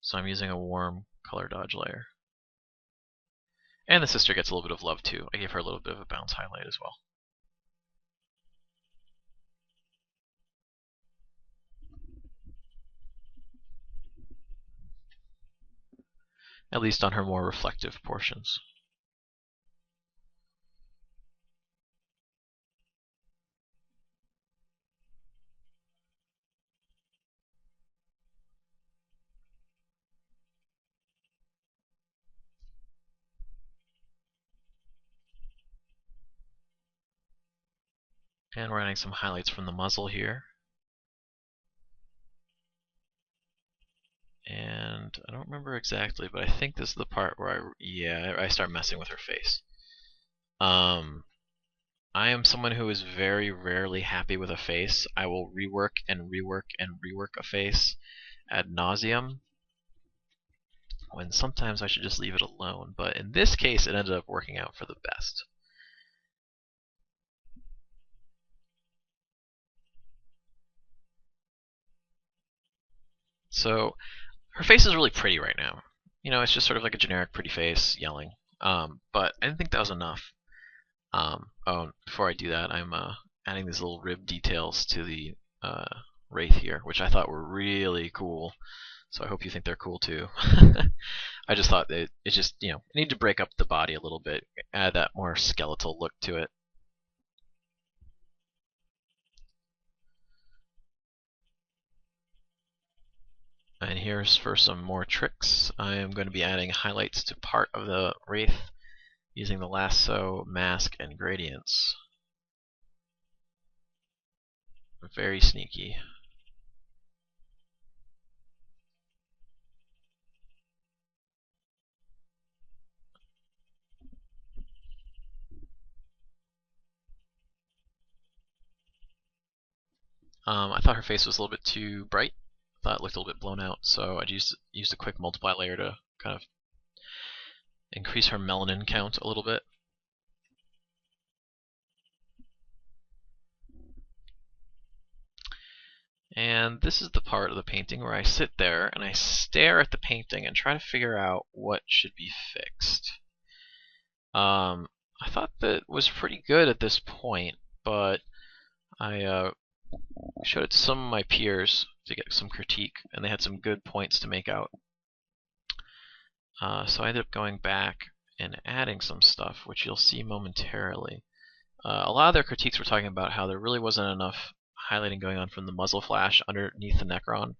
So I'm using a warm color dodge layer. And the sister gets a little bit of love too. I gave her a little bit of a bounce highlight as well. At least on her more reflective portions. And we're adding some highlights from the muzzle here. And I don't remember exactly, but I think this is the part where I start messing with her face. I am someone who is very rarely happy with a face. I will rework and rework and rework a face ad nauseum, when sometimes I should just leave it alone. But in this case, it ended up working out for the best. So her face is really pretty right now. You know, it's just sort of like a generic pretty face yelling. But I didn't think that was enough. Before I do that, I'm adding these little rib details to the Wraith here, which I thought were really cool. So I hope you think they're cool too. I just thought that it's just, you need to break up the body a little bit, add that more skeletal look to it. And here's for some more tricks. I am going to be adding highlights to part of the Wraith using the lasso, mask, and gradients. Very sneaky. I thought her face was a little bit too bright. I thought it looked a little bit blown out, so I used a quick multiply layer to kind of increase her melanin count a little bit. And this is the part of the painting where I sit there and I stare at the painting and try to figure out what should be fixed. I thought that was pretty good at this point, but I showed it to some of my peers to get some critique, and they had some good points to make out. So I ended up going back and adding some stuff, which you'll see momentarily. A lot of their critiques were talking about how there really wasn't enough highlighting going on from the muzzle flash underneath the Necron.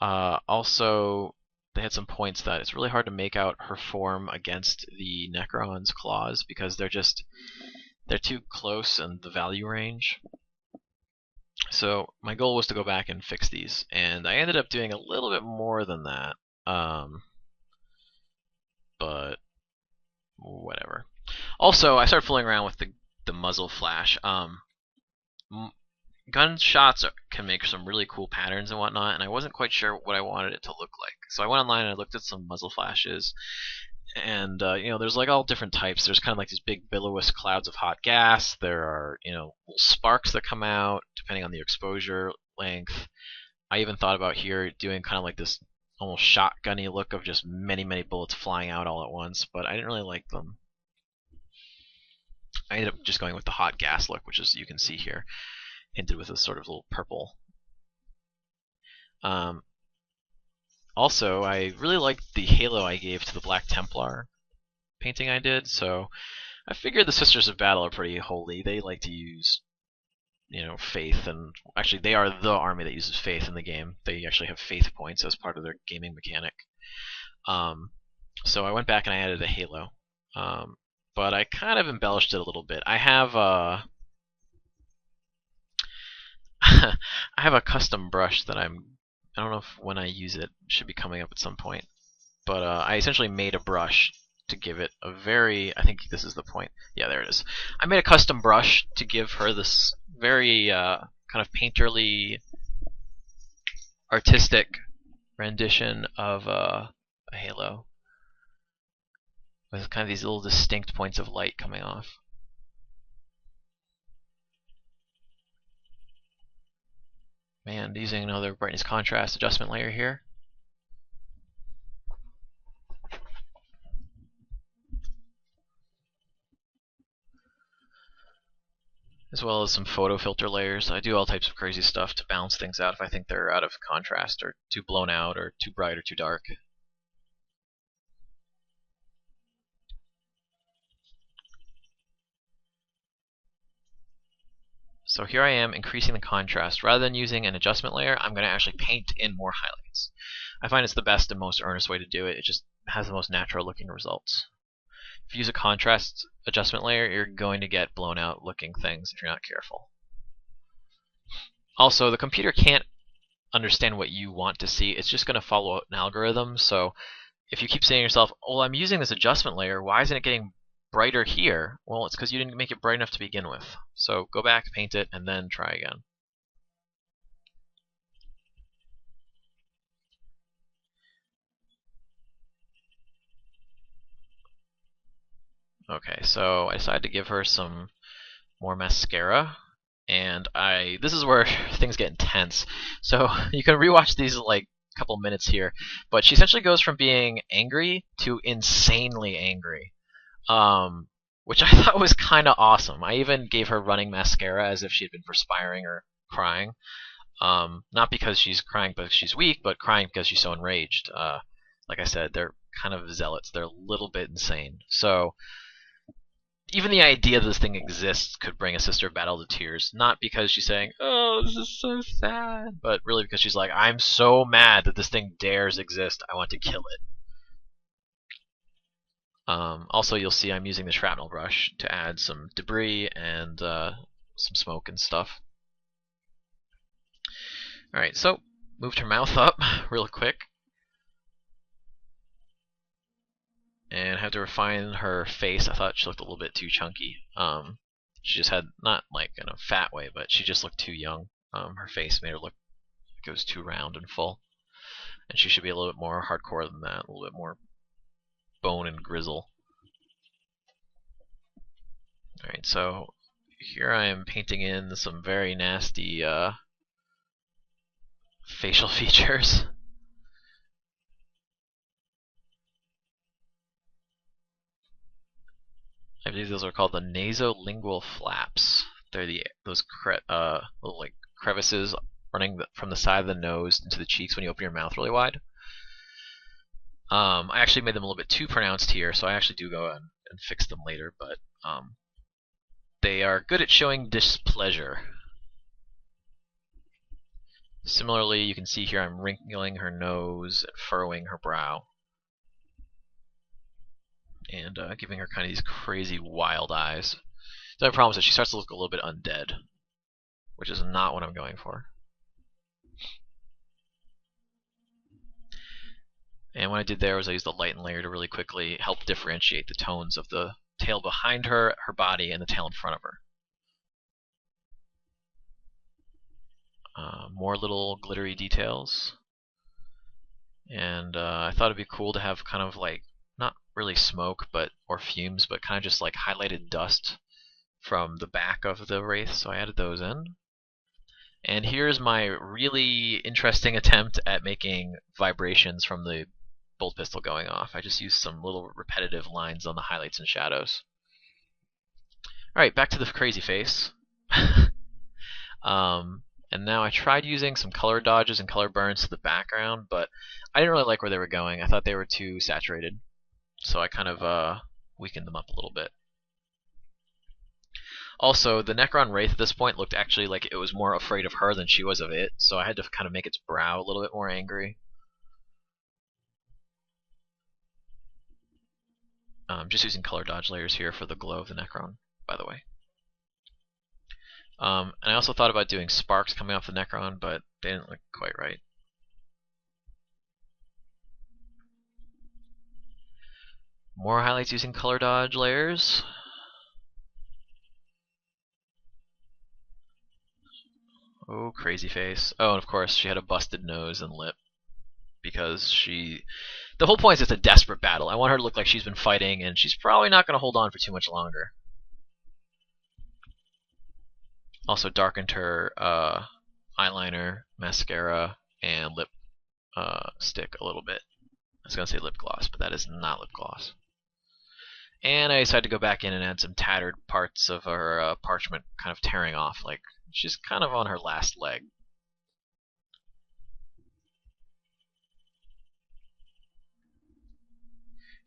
Also, they had some points that it's really hard to make out her form against the Necron's claws because they're too close in the value range. So my goal was to go back and fix these, and I ended up doing a little bit more than that, but whatever. Also, I started fooling around with the muzzle flash. Gunshots can make some really cool patterns and whatnot, and I wasn't quite sure what I wanted it to look like. So I went online and I looked at some muzzle flashes, and there's like all different types. There's kind of like these big billowous clouds of hot gas. There are little sparks that come out depending on the exposure length. I even thought about here doing kind of like this almost shotgunny look of just many bullets flying out all at once, but I didn't really like them. I ended up just going with the hot gas look, which is, you can see here, hinted with a sort of little purple. Also, I really liked the halo I gave to the Black Templar painting I did, so I figured the Sisters of Battle are pretty holy. They like to use, faith, and actually they are the army that uses faith in the game. They actually have faith points as part of their gaming mechanic. So I went back and I added a halo, but I kind of embellished it a little bit. I have I have a custom brush that I don't know if when I use it should be coming up at some point, but I essentially made a brush to give it a very, I think this is the point. Yeah, there it is. I made a custom brush to give her this very kind of painterly, artistic rendition of a halo with kind of these little distinct points of light coming off. And using another brightness contrast adjustment layer here. As well as some photo filter layers. I do all types of crazy stuff to balance things out if I think they're out of contrast or too blown out or too bright or too dark. So here I am increasing the contrast. Rather than using an adjustment layer, I'm going to actually paint in more highlights. I find it's the best and most earnest way to do it. It just has the most natural looking results. If you use a contrast adjustment layer, you're going to get blown out looking things if you're not careful. Also, the computer can't understand what you want to see. It's just going to follow an algorithm. So if you keep saying to yourself, well, I'm using this adjustment layer, why isn't it getting brighter here? Well, it's because you didn't make it bright enough to begin with. So go back, paint it, and then try again. Okay, so I decided to give her some more mascara, and this is where things get intense. So you can rewatch these like a couple minutes here, but she essentially goes from being angry to insanely angry, which I thought was kind of awesome. I even gave her running mascara as if she had been perspiring or crying. Not because she's crying because she's weak, but crying because she's so enraged. Like I said, they're kind of zealots. They're a little bit insane. So even the idea that this thing exists could bring a Sister of Battle to tears. Not because she's saying, oh, this is so sad, but really because she's like, I'm so mad that this thing dares exist. I want to kill it. Also, you'll see I'm using the shrapnel brush to add some debris and some smoke and stuff. Alright, so moved her mouth up real quick. And I had to refine her face. I thought she looked a little bit too chunky. She just had, not like in a fat way, but she just looked too young. Her face made her look like it was too round and full. And she should be a little bit more hardcore than that, a little bit more bone and grizzle. Alright, so here I am painting in some very nasty facial features. I believe those are called the nasolingual flaps. They're those little like crevices running from the side of the nose into the cheeks when you open your mouth really wide. I actually made them a little bit too pronounced here, so I actually do go and fix them later, but they are good at showing displeasure. Similarly, you can see here I'm wrinkling her nose, furrowing her brow, and giving her kind of these crazy wild eyes. The other problem is that she starts to look a little bit undead, which is not what I'm going for. And what I did there was I used the lighten layer to really quickly help differentiate the tones of the tail behind her, her body, and the tail in front of her. More little glittery details. And I thought it'd be cool to have kind of like, not really smoke or fumes, but kind of just like highlighted dust from the back of the Wraith, so I added those in. And here's my really interesting attempt at making vibrations from the bolt pistol going off. I just used some little repetitive lines on the highlights and shadows. Alright, back to the crazy face. And now I tried using some color dodges and color burns to the background, but I didn't really like where they were going. I thought they were too saturated, so I kind of weakened them up a little bit. Also, the Necron Wraith at this point looked actually like it was more afraid of her than she was of it, so I had to kind of make its brow a little bit more angry. Just using color dodge layers here for the glow of the Necron, by the way. And I also thought about doing sparks coming off the Necron, but they didn't look quite right. More highlights using color dodge layers. Oh, crazy face. Oh, and of course she had a busted nose and lip. Because the whole point is it's a desperate battle. I want her to look like she's been fighting, and she's probably not going to hold on for too much longer. Also darkened her eyeliner, mascara, and lip stick a little bit. I was going to say lip gloss, but that is not lip gloss. And I decided to go back in and add some tattered parts of her parchment kind of tearing off, like she's kind of on her last leg.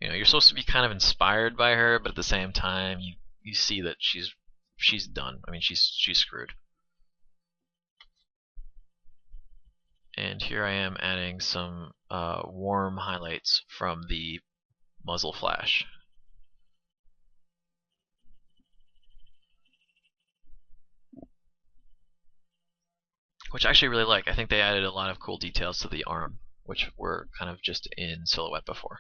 You know, you're supposed to be kind of inspired by her, but at the same time, you see that she's done. I mean, she's screwed. And here I am adding some warm highlights from the muzzle flash. Which I actually really like. I think they added a lot of cool details to the arm, which were kind of just in silhouette before.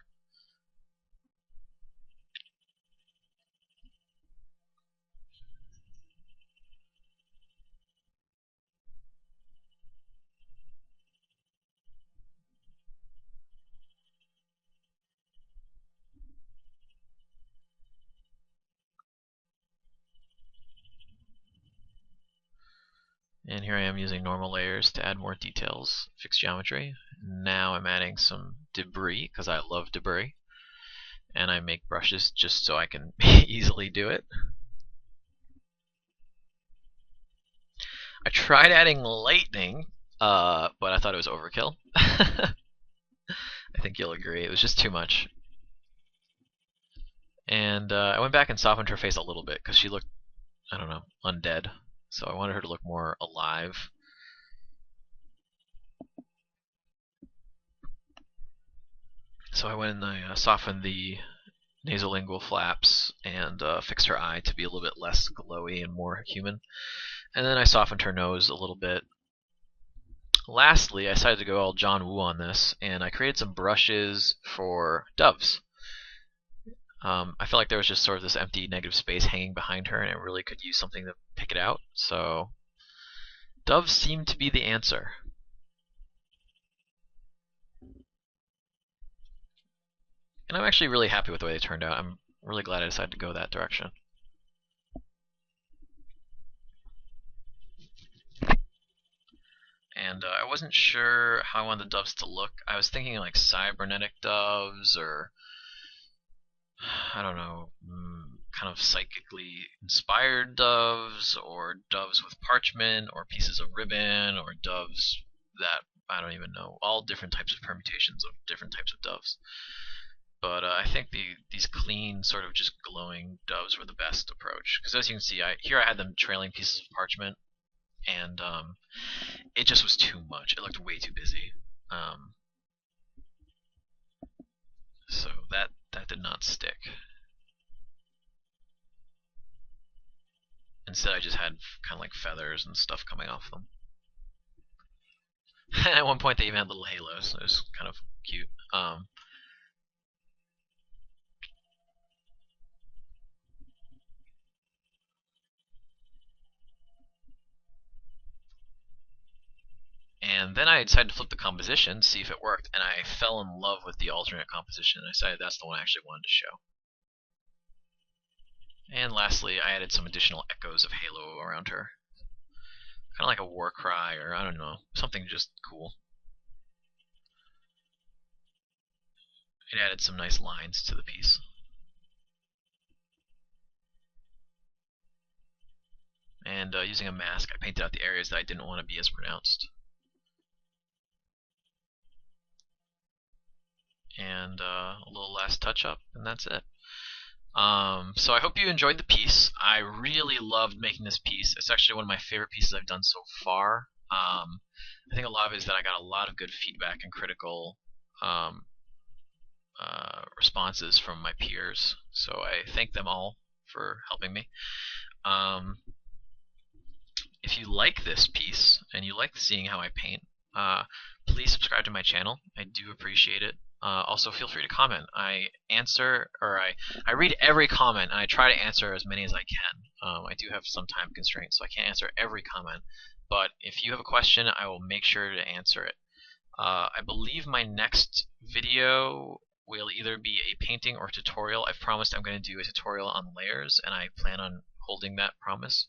And here I am using normal layers to add more details, fixed geometry. Now I'm adding some debris, because I love debris. And I make brushes just so I can easily do it. I tried adding lightning, but I thought it was overkill. I think you'll agree, it was just too much. And I went back and softened her face a little bit, because she looked, I don't know, undead. So I wanted her to look more alive. So I went and I softened the nasolingual flaps and fixed her eye to be a little bit less glowy and more human. And then I softened her nose a little bit. Lastly, I decided to go all John Woo on this, and I created some brushes for doves. I felt like there was just sort of this empty negative space hanging behind her, and it really could use something to pick it out. So doves seem to be the answer. And I'm actually really happy with the way they turned out. I'm really glad I decided to go that direction. And I wasn't sure how I wanted the doves to look. I was thinking like cybernetic doves, or I don't know, kind of psychically inspired doves, or doves with parchment, or pieces of ribbon, or doves that, I don't even know, all different types of permutations of different types of doves. But I think these clean, sort of just glowing doves were the best approach. Because as you can see, here I had them trailing pieces of parchment, and it just was too much. It looked way too busy. Um, so that did not stick. Instead, I just had kind of like feathers and stuff coming off them. And at one point, they even had little halos. It was kind of cute. And then I decided to flip the composition, see if it worked, and I fell in love with the alternate composition. And I decided that's the one I actually wanted to show. And lastly, I added some additional echoes of halo around her. Kind of like a war cry, or I don't know, something just cool. It added some nice lines to the piece. And using a mask, I painted out the areas that I didn't want to be as pronounced. And a little last touch up, and that's it. So I hope you enjoyed the piece. I really loved making this piece. It's actually one of my favorite pieces I've done so far. I think a lot of it is that I got a lot of good feedback and critical responses from my peers. So I thank them all for helping me. If you like this piece and you like seeing how I paint, please subscribe to my channel. I do appreciate it. Also, feel free to comment. I answer, or I read every comment, and I try to answer as many as I can. I do have some time constraints, so I can't answer every comment. But if you have a question, I will make sure to answer it. I believe my next video will either be a painting or tutorial. I've promised I'm going to do a tutorial on layers, and I plan on holding that promise.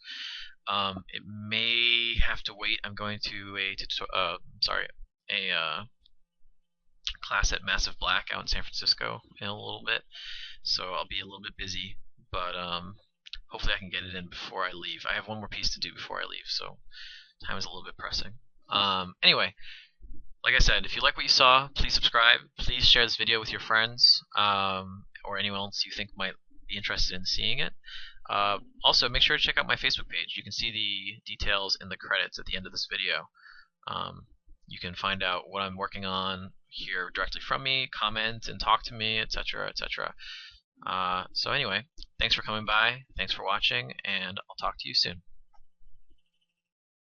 It may have to wait. I'm going to a class at Massive Black out in San Francisco in a little bit, so I'll be a little bit busy, but hopefully I can get it in before I leave. I have one more piece to do before I leave, so time is a little bit pressing. Anyway, like I said, if you like what you saw, please subscribe. Please share this video with your friends, or anyone else you think might be interested in seeing it. Also, make sure to check out my Facebook page. You can see the details in the credits at the end of this video. You can find out what I'm working on, hear directly from me, comment and talk to me, etc., etc. So anyway, thanks for coming by, thanks for watching, and I'll talk to you soon.